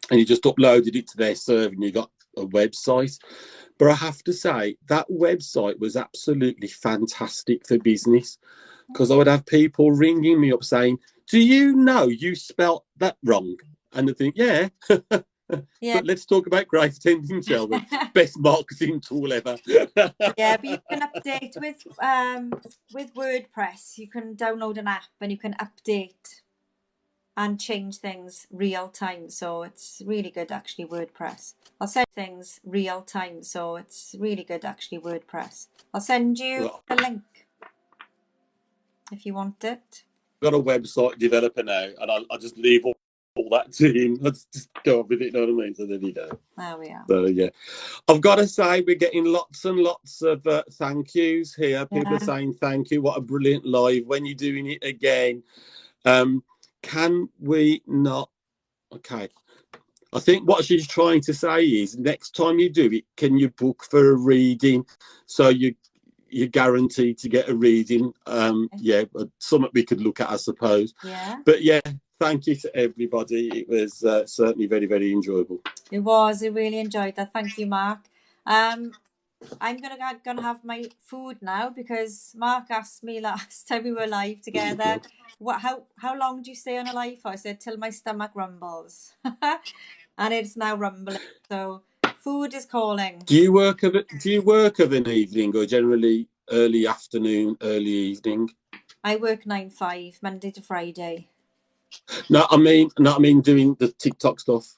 Speaker 2: And you just uploaded it to their server and you got a website. But I have to say, that website was absolutely fantastic for business, because I would have people ringing me up saying, do you know you spelt that wrong? And I think, yeah.
Speaker 1: Yeah.
Speaker 2: But let's talk about grave tending, shall we? Best marketing tool ever.
Speaker 1: Yeah, but you can update with WordPress. You can download an app and you can update and change things real time. So it's really good, actually, WordPress. I'll send things real time. So it's really good, actually, WordPress. I'll send you a link if you want it.
Speaker 2: I've got a website developer now, and I'll just leave all that to him. Let's just go on with it, you know what I mean? So there you go.
Speaker 1: There we are.
Speaker 2: So yeah, I've got to say we're getting lots and lots of thank yous here. People are saying thank you. What a brilliant live. When you're doing it again, can we not? Okay. I think what she's trying to say is next time you do it, can you book for a reading so you're guaranteed to get a reading? Yeah, something we could look at, I suppose.
Speaker 1: Yeah.
Speaker 2: But yeah, thank you to everybody. It was certainly very, very enjoyable.
Speaker 1: It was. I really enjoyed that. Thank you, Mark. I'm gonna have my food now, because Mark asked me last time we were live together, how long do you stay on a live for? I said till my stomach rumbles, and it's now rumbling. So food is calling.
Speaker 2: Do you work of an evening, or generally early afternoon, early evening?
Speaker 1: I work 9-5 Monday to Friday.
Speaker 2: No, I mean doing the TikTok stuff.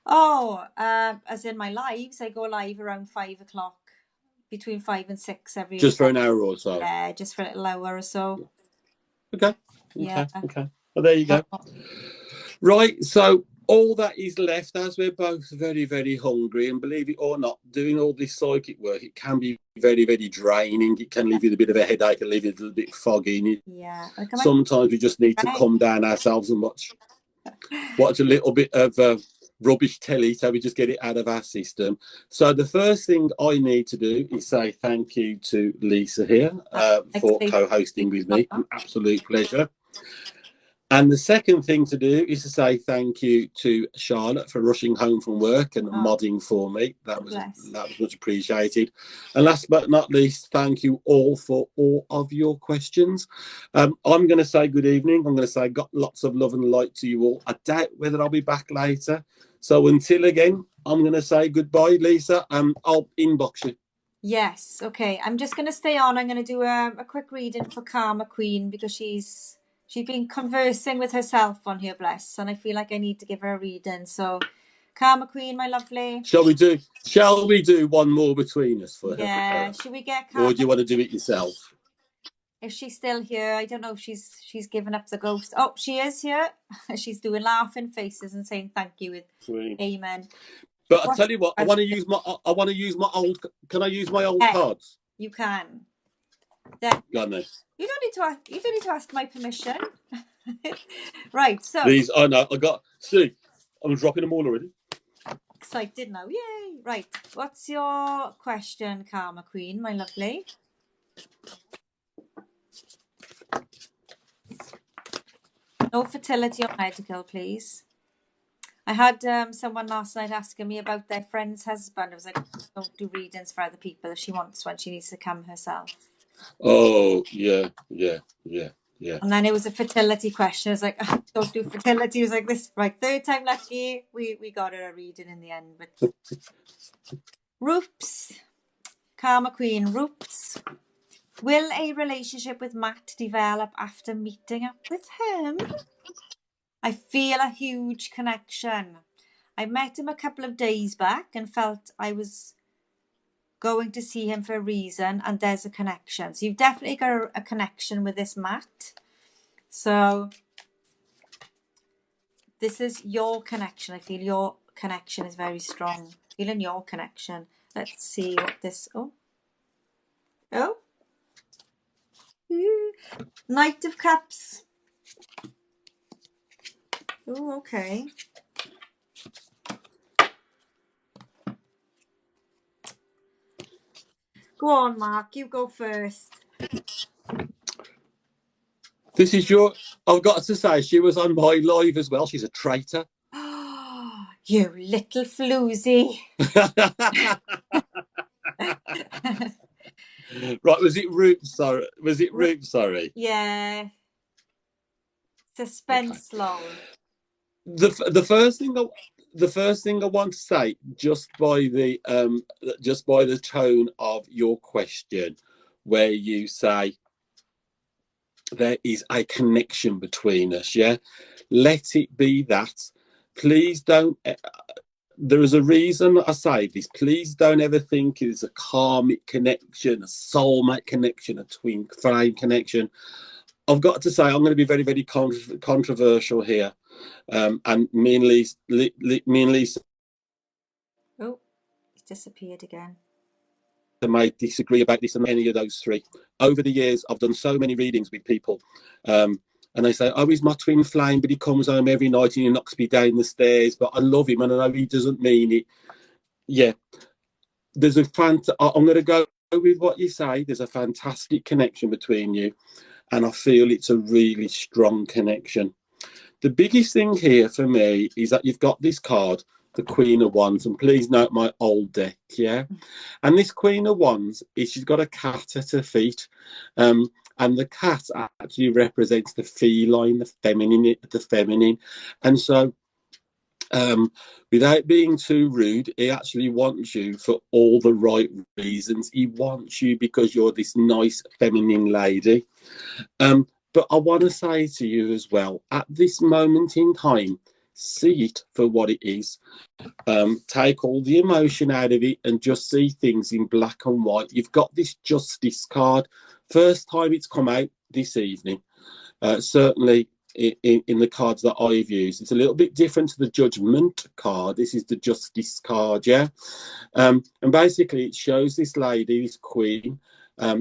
Speaker 1: Oh, as in my lives, I go live around 5 o'clock. Between 5 and 6 every.
Speaker 2: Just for an hour or so.
Speaker 1: Yeah, just for a little hour or so.
Speaker 2: Okay. Well, there you go. Right. So All that is left, as we're both very, very hungry, and believe it or not, doing all this psychic work, it can be very, very draining. It can leave you with a bit of a headache and leave you a little bit foggy.
Speaker 1: Yeah.
Speaker 2: Sometimes we just need to calm down ourselves and watch a little bit of rubbish telly so we just get it out of our system. So the first thing I need to do is say thank you to Lisa here for co-hosting with me. An absolute pleasure. And the second thing to do is to say thank you to Charlotte for rushing home from work and modding for me. That was much appreciated. And last but not least, thank you all for all of your questions. I'm going to say good evening. I'm going to say got lots of love and light to you all. I doubt whether I'll be back later. So until again, I'm going to say goodbye, Lisa, and I'll inbox you.
Speaker 1: Yes, okay. I'm just going to stay on. I'm going to do a quick reading for Karma Queen because she's been conversing with herself on here, bless, and I feel like I need to give her a reading. So, Karma Queen, my lovely.
Speaker 2: Shall we do one more between us for her?
Speaker 1: Yeah. Should we get Karma?
Speaker 2: Or do you want to do it yourself?
Speaker 1: If she's still here, I don't know if she's given up the ghost. Oh, she is here. She's doing laughing faces and saying thank you with amen.
Speaker 2: But I tell you what, I want to use my old. Can I use my old cards?
Speaker 1: You can.
Speaker 2: Go on then.
Speaker 1: You don't need to ask my permission. Right, so
Speaker 2: these. Oh no, see, I'm dropping them all already.
Speaker 1: Excited now, yay! Right, what's your question, Karma Queen, my lovely? No fertility or medical, please. I had someone last night asking me about their friend's husband. I was like, don't do readings for other people if she wants one. She needs to come herself.
Speaker 2: Oh, yeah.
Speaker 1: And then it was a fertility question. I was like, oh, don't do fertility. It was like this, right, third time lucky. We got her a reading in the end. But Roops, Karma Queen, Roops. Will a relationship with Matt develop after meeting up with him? I feel a huge connection. I met him a couple of days back and felt I was going to see him for a reason, and there's a connection. So you've definitely got a connection with this Matt. So this is your connection. I feel your connection is very strong. Feeling your connection. Let's see what this... Oh. Knight of Cups. Oh, okay. Go on, Mark. You go first.
Speaker 2: This is your... I've got to say, she was on my live as well. She's a traitor.
Speaker 1: You little floozy.
Speaker 2: Right, was it Root? Sorry. Was it Root? Sorry.
Speaker 1: Yeah. Suspense, lol.
Speaker 2: The first thing I want to say, just by the tone of your question, where you say there is a connection between us, yeah, let it be that. Please don't. There is a reason I say this. Please don't ever think it's a karmic connection, a soulmate connection, a twin flame connection. I've got to say, I'm going to be very, very controversial here. And me and Lisa.
Speaker 1: Oh, it disappeared again.
Speaker 2: I may disagree about this and any of those three. Over the years, I've done so many readings with people. And they say, oh, he's my twin flame, but he comes home every night and he knocks me down the stairs. But I love him and I know he doesn't mean it. Yeah. I'm going to go with what you say. There's a fantastic connection between you. And I feel it's a really strong connection. The biggest thing here for me is that you've got this card, the Queen of Wands, and please note my old deck, yeah? And this Queen of Wands, she's got a cat at her feet, and the cat actually represents the feline, the feminine. And so, without being too rude, he actually wants you for all the right reasons. He wants you because you're this nice feminine lady. But I want to say to you as well, at this moment in time, see it for what it is. Take all the emotion out of it and just see things in black and white. You've got this Justice card. First time it's come out this evening. Certainly, in the cards that I've used. It's a little bit different to the Judgment card. This is the Justice card, yeah. And basically, it shows this lady, this queen,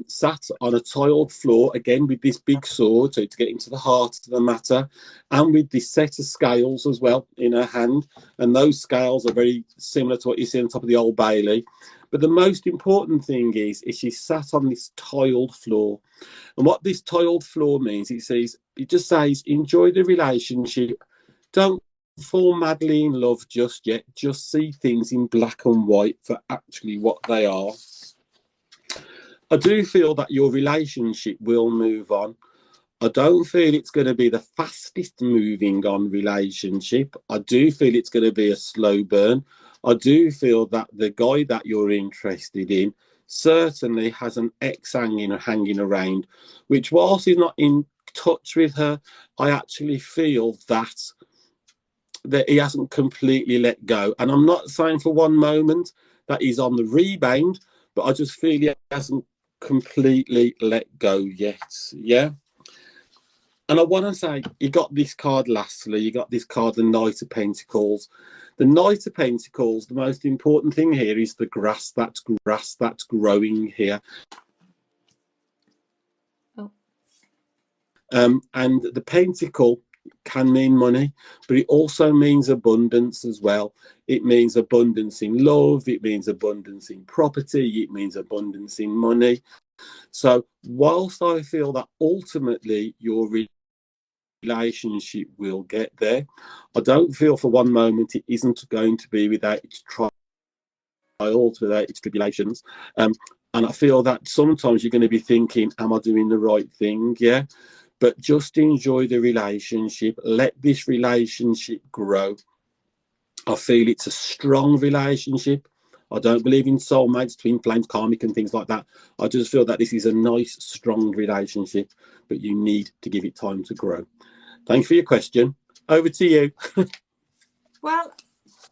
Speaker 2: sat on a tiled floor, again with this big sword, so to get into the heart of the matter, and with this set of scales as well in her hand. And those scales are very similar to what you see on top of the Old Bailey. But the most important thing is she sat on this tiled floor. And what this tiled floor means, it just says, enjoy the relationship. Don't fall madly in love just yet. Just see things in black and white for actually what they are. I do feel that your relationship will move on. I don't feel it's going to be the fastest moving on relationship. I do feel it's going to be a slow burn. I do feel that the guy that you're interested in certainly has an ex hanging around, which whilst he's not in touch with her, I actually feel that he hasn't completely let go. And I'm not saying for one moment that he's on the rebound, but I just feel he hasn't completely let go yet. Yeah. And I want to say, you got this card lastly, you got this card, the Knight of Pentacles. The Knight of Pentacles, the most important thing here is the grass that's growing here.
Speaker 1: Oh.
Speaker 2: And the pentacle can mean money, but it also means abundance as well. It means abundance in love, it means abundance in property, it means abundance in money. So whilst I feel that ultimately your relationship will get there, I don't feel for one moment it isn't going to be without its trials, without its tribulations. And I feel that sometimes you're going to be thinking, am I doing the right thing? Yeah. But just enjoy the relationship. Let this relationship grow. I feel it's a strong relationship. I don't believe in soulmates, twin flames, karmic and things like that. I just feel that this is a nice, strong relationship, but you need to give it time to grow. Thanks for your question. Over to you.
Speaker 1: Well,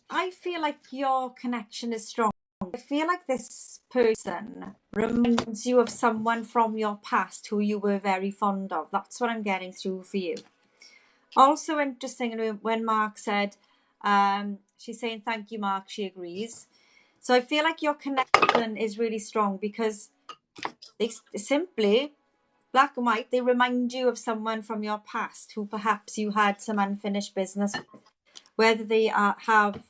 Speaker 1: I feel like your connection is strong. I feel like this person reminds you of someone from your past who you were very fond of. That's what I'm getting through for you. Also interesting when Mark said, she's saying, thank you, Mark. She agrees. So I feel like your connection is really strong because they simply, black and white, they remind you of someone from your past who perhaps you had some unfinished business with. Whether they have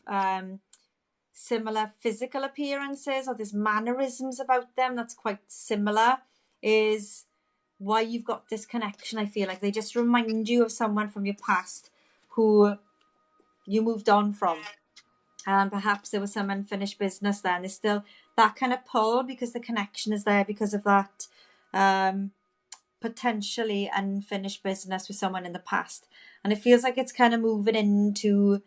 Speaker 1: similar physical appearances or there's mannerisms about them that's quite similar is why you've got this connection. I feel like they just remind you of someone from your past who you moved on from. And perhaps there was some unfinished business there, and there's still that kind of pull because the connection is there because of that potentially unfinished business with someone in the past. And it feels like it's kind of moving into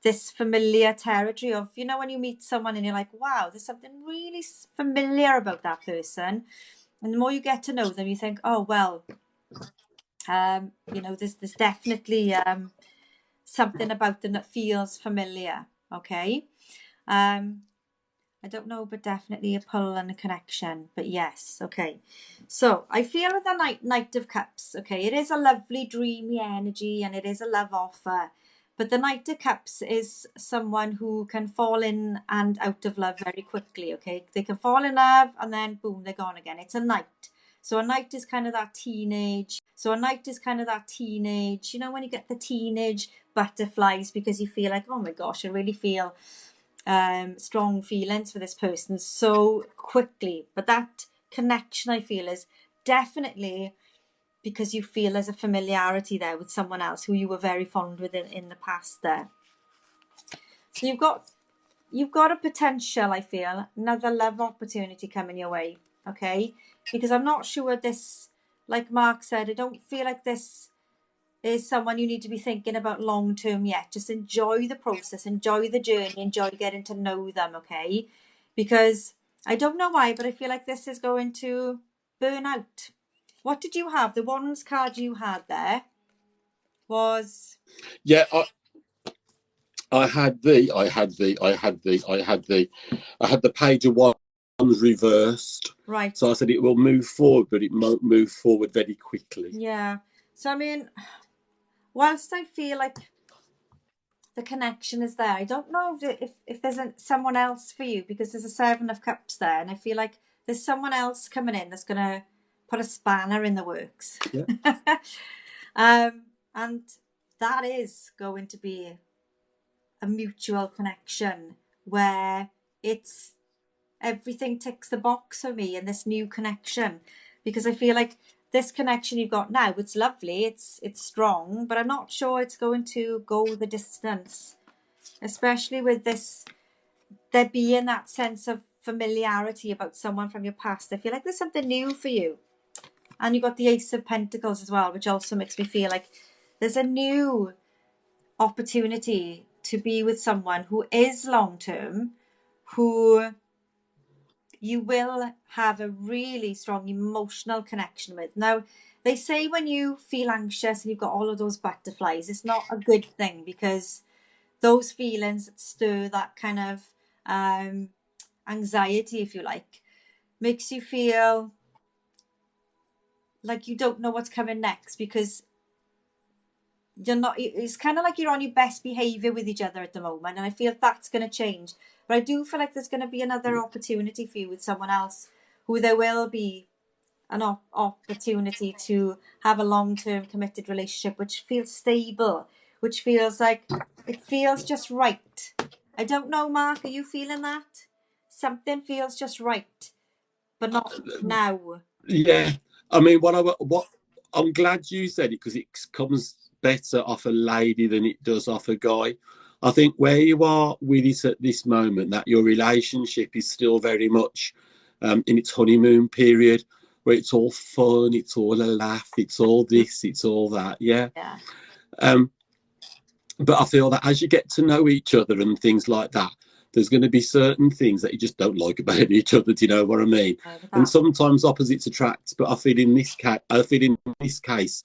Speaker 1: this familiar territory of, you know, when you meet someone and you're like, wow, there's something really familiar about that person. And the more you get to know them, you think, oh, well, you know, there's definitely something about them that feels familiar. Okay. I don't know, but definitely a pull and a connection. But yes, okay. So I feel with the Knight of Cups, okay, it is a lovely dreamy energy and it is a love offer. But the Knight of Cups is someone who can fall in and out of love very quickly, okay? They can fall in love and then boom, they're gone again. It's a knight. So a knight is kind of that teenage. You know, when you get the teenage butterflies because you feel like, oh my gosh, I really feel strong feelings for this person so quickly. But that connection, I feel, is definitely because you feel there's a familiarity there with someone else who you were very fond with in the past there. So you've got a potential, I feel, another love opportunity coming your way, okay? Because I'm not sure this, like Mark said, I don't feel like this is someone you need to be thinking about long term yet. Just enjoy the process, enjoy the journey, enjoy getting to know them, okay? Because I don't know why, but I feel like this is going to burn out. What did you have? The Wands card you had there was...
Speaker 2: Yeah, I had the Page of Wands reversed.
Speaker 1: Right.
Speaker 2: So I said it will move forward, but it won't move forward very quickly.
Speaker 1: Yeah. So I mean, whilst I feel like the connection is there, I don't know if there's someone else for you, because there's a 7 of Cups there, and I feel like there's someone else coming in that's going to put a spanner in the works.
Speaker 2: Yeah.
Speaker 1: And that is going to be a mutual connection where it's everything ticks the box for me in this new connection, because I feel like this connection you've got now, it's lovely, it's strong, but I'm not sure it's going to go the distance, especially with this, there being that sense of familiarity about someone from your past. I feel like there's something new for you. And you've got the Ace of Pentacles as well, which also makes me feel like there's a new opportunity to be with someone who is long-term, who you will have a really strong emotional connection with. Now, they say when you feel anxious and you've got all of those butterflies, it's not a good thing, because those feelings stir that kind of anxiety, if you like, makes you feel like you don't know what's coming next, because you're not, it's kind of like you're on your best behavior with each other at the moment, and I feel that's going to change. But I do feel like there's going to be another opportunity for you with someone else, who there will be an opportunity to have a long-term committed relationship, which feels stable, which feels like it feels just right. I don't know, Mark, are you feeling that? Something feels just right, but not now.
Speaker 2: Yeah, I mean, what I'm glad you said it, because it comes better off a lady than it does off a guy. I think where you are with it at this moment, that your relationship is still very much in its honeymoon period, where it's all fun, it's all a laugh, it's all this, it's all that. Yeah.
Speaker 1: Yeah.
Speaker 2: But I feel that as you get to know each other and things like that, there's going to be certain things that you just don't like about each other. Do you know what I mean? And sometimes opposites attract. But I feel in this case,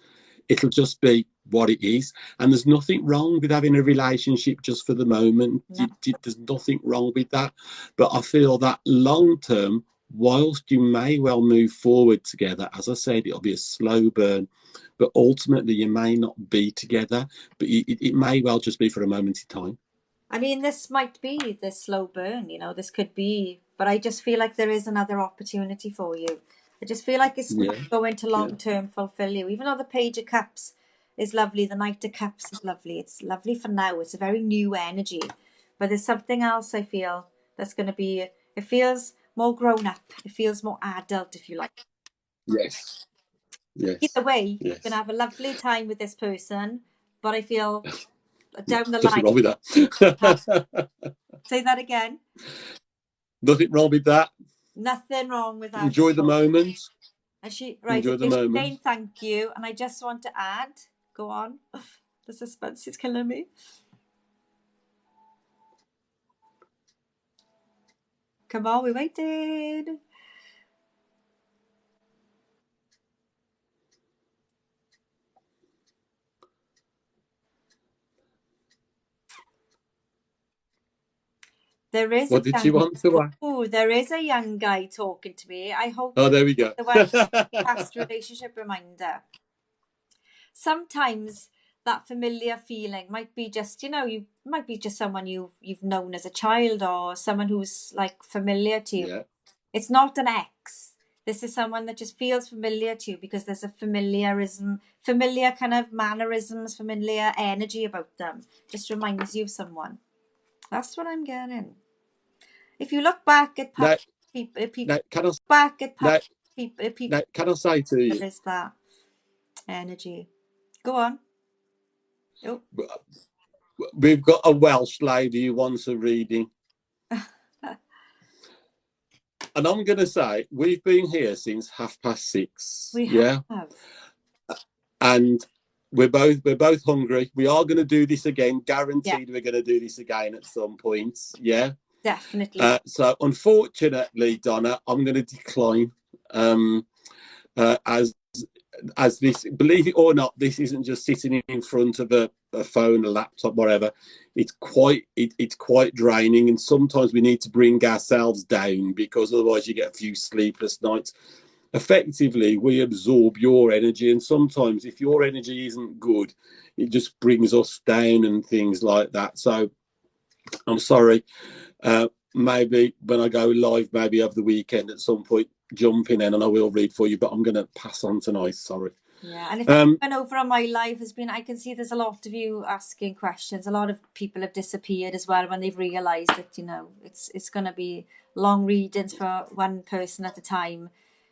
Speaker 2: it'll just be what it is. And there's nothing wrong with having a relationship just for the moment.
Speaker 1: No.
Speaker 2: There's nothing wrong with that. But I feel that long term, whilst you may well move forward together, as I said, it'll be a slow burn. But ultimately, you may not be together, but it may well just be for a moment in time.
Speaker 1: I mean, this might be this slow burn, this could be, but I just feel like there is another opportunity for you. I just feel like it's not going to long-term fulfill you. Even though the Page of Cups is lovely, the Knight of Cups is lovely. It's lovely for now. It's a very new energy. But there's something else I feel that's going to be, it feels more grown up. It feels more adult, if you like.
Speaker 2: Yes. Yes.
Speaker 1: Either way, you're going to have a lovely time with this person, but I feel down the
Speaker 2: Nothing
Speaker 1: line.
Speaker 2: wrong with that.
Speaker 1: Say that again.
Speaker 2: Nothing wrong with that.
Speaker 1: Nothing wrong with that.
Speaker 2: Enjoy the moment.
Speaker 1: And
Speaker 2: Enjoy the moment.
Speaker 1: Saying thank you, and I just want to add, go on. The suspense is killing me. Come on, we waited. There is.
Speaker 2: What did you want to add?
Speaker 1: Oh, there is a young guy talking to me. I hope.
Speaker 2: Oh, there we go.
Speaker 1: The past relationship reminder. Sometimes that familiar feeling might be just, you might be just someone you've known as a child, or someone who's like familiar to you.
Speaker 2: Yeah.
Speaker 1: It's not an ex. This is someone that just feels familiar to you, because there's a familiar kind of mannerisms, familiar energy about them. Just reminds you of someone. That's what I'm getting. If you look back at people,
Speaker 2: can I say to you?
Speaker 1: There is that energy. Go on. Oh.
Speaker 2: We've got a Welsh lady who wants a reading. And I'm going to say, we've been here since 6:30.
Speaker 1: We have.
Speaker 2: And we're both hungry. We are going to do this again. Guaranteed we're going to do this again at some point. Yeah.
Speaker 1: Definitely.
Speaker 2: So unfortunately, Donna, I'm going to decline. As this, believe it or not, this isn't just sitting in front of a phone, a laptop, whatever. It's quite draining, and sometimes we need to bring ourselves down, because otherwise you get a few sleepless nights. effectively we absorb your energy, and sometimes if your energy isn't good, it just brings us down and things like that. So I'm sorry. Maybe when I go live, maybe over the weekend at some point, jump in and I will read for you, but I'm going to pass on tonight. Sorry.
Speaker 1: Yeah, and if you've been over on my live, I can see there's a lot of you asking questions. A lot of people have disappeared as well when they've realised that, it's going to be long readings for one person at a time.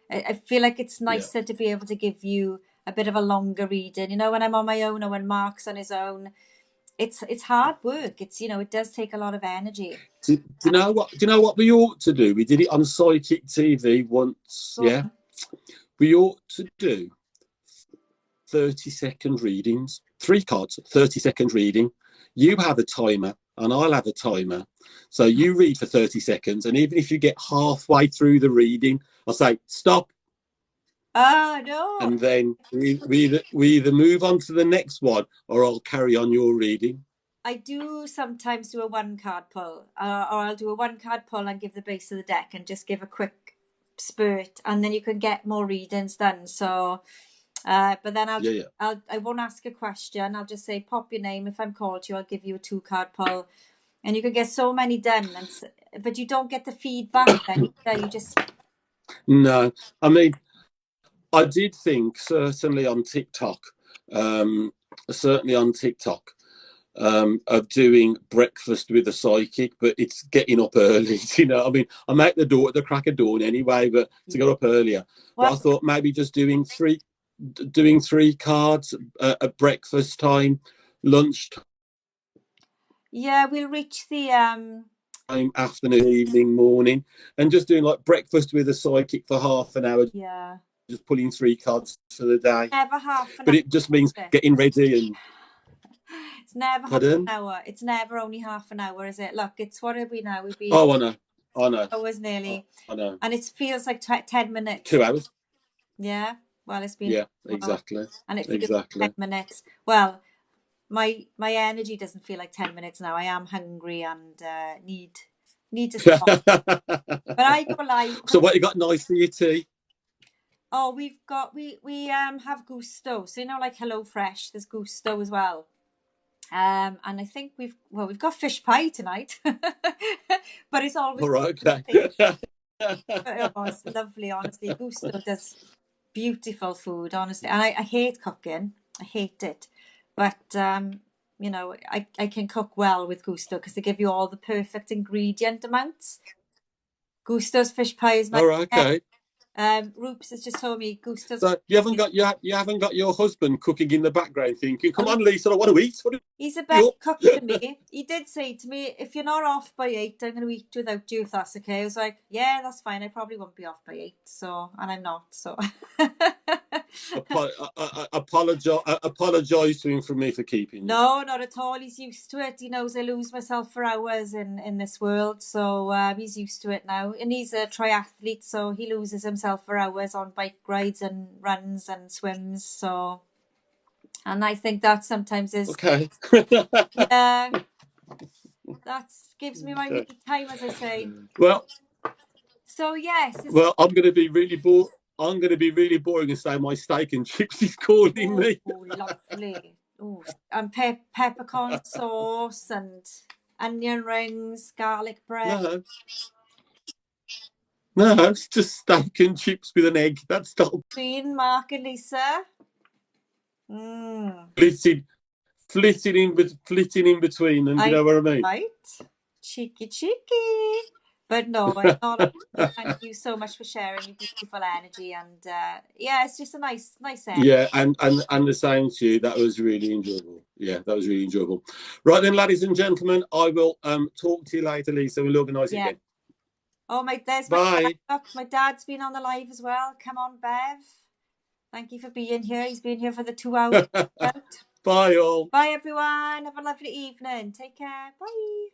Speaker 1: I feel like it's nicer to be able to give you a bit of a longer reading. When I'm on my own or when Mark's on his own, it's hard work. It does take a lot of energy.
Speaker 2: Do you know what we ought to do? We did it on Psychic TV once. Yeah, we ought to do 30-second readings. 3 cards, 30-second reading. You have a timer and I'll have a timer. So you read for 30 seconds, and even if you get halfway through the reading, I'll say stop.
Speaker 1: No.
Speaker 2: And then we either move on to the next one, or I'll carry on your reading.
Speaker 1: I do sometimes do a 1-card pull, or I'll do a 1-card pull and give the base of the deck and just give a quick spurt, and then you can get more readings done. So, but then I won't ask a question. I'll just say pop your name. If I'm called to you, I'll give you a 2-card pull, and you can get so many done. But you don't get the feedback then. You just
Speaker 2: no. I mean, I did think certainly on TikTok, of doing breakfast with a psychic, but it's getting up early. I mean, I make the crack of dawn anyway, but to get up earlier. Well, but I thought maybe just doing 3 cards at breakfast time, lunch.
Speaker 1: Yeah, we'll reach the
Speaker 2: afternoon, evening, morning, and just doing like breakfast with a psychic for half an hour.
Speaker 1: Yeah.
Speaker 2: Just pulling 3 cards for the day.
Speaker 1: Never half an hour.
Speaker 2: But it just means getting ready and.
Speaker 1: It's never half an hour. It's never only half an hour, is it? Look, it's what are we now? We've been.
Speaker 2: Oh, I know.
Speaker 1: Hours nearly.
Speaker 2: I know.
Speaker 1: And it feels like 10 minutes.
Speaker 2: 2 hours.
Speaker 1: Yeah. Well, it's been.
Speaker 2: Yeah, exactly.
Speaker 1: And it feels like 10 minutes. Well, my energy doesn't feel like 10 minutes now. I am hungry and need to stop. But I go live.
Speaker 2: So what you got nice for your tea?
Speaker 1: Oh, we have Gusto. So like HelloFresh, there's Gusto as well. And I think we've got fish pie tonight, but it's always
Speaker 2: all right. Okay.
Speaker 1: Oh, it's lovely, honestly. Gusto does beautiful food, honestly, and I hate cooking. I hate it, but I can cook well with Gusto because they give you all the perfect ingredient amounts. Gusto's fish pie is my
Speaker 2: all right. Okay.
Speaker 1: Roops has just told me Gusto's.
Speaker 2: So you haven't got your husband cooking in the background thinking, "Come on, Lisa, I want to eat."
Speaker 1: He's a better cook than me. He did say to me, "If you're not off by 8, I'm going to eat without you, if that's okay." I was like, "Yeah, that's fine. I probably won't be off by 8, and I'm not." So
Speaker 2: apologize to him from me for keeping you.
Speaker 1: No, not at all. He's used to it. He knows I lose myself for hours in this world, so he's used to it now. And he's a triathlete, so he loses himself for hours on bike rides and runs and swims. So, and I think that sometimes is
Speaker 2: okay.
Speaker 1: Yeah, that gives me my me time, as I say.
Speaker 2: Well.
Speaker 1: So yes.
Speaker 2: Well, I'm going to be really bored. I'm going to be really boring and say my steak and chips is calling me.
Speaker 1: Oh, lovely. Oh, and peppercorn sauce and onion rings, garlic bread.
Speaker 2: No, it's just steak and chips with an egg. That's not.
Speaker 1: Between Mark and Lisa.
Speaker 2: Flitting in between, and you know what I mean.
Speaker 1: Right, cheeky. But no, I'm not. Thank you so much for sharing your beautiful energy, and it's just a nice energy.
Speaker 2: Yeah, and the same to you. That was really enjoyable. Yeah, that was really enjoyable. Right then, ladies and gentlemen, I will talk to you later, Lisa. We'll organise it again.
Speaker 1: Oh, there's
Speaker 2: Bye.
Speaker 1: My dad's been on the live as well. Come on, Bev. Thank you for being here. He's been here for the 2 hours.
Speaker 2: Bye all.
Speaker 1: Bye everyone. Have a lovely evening. Take care. Bye.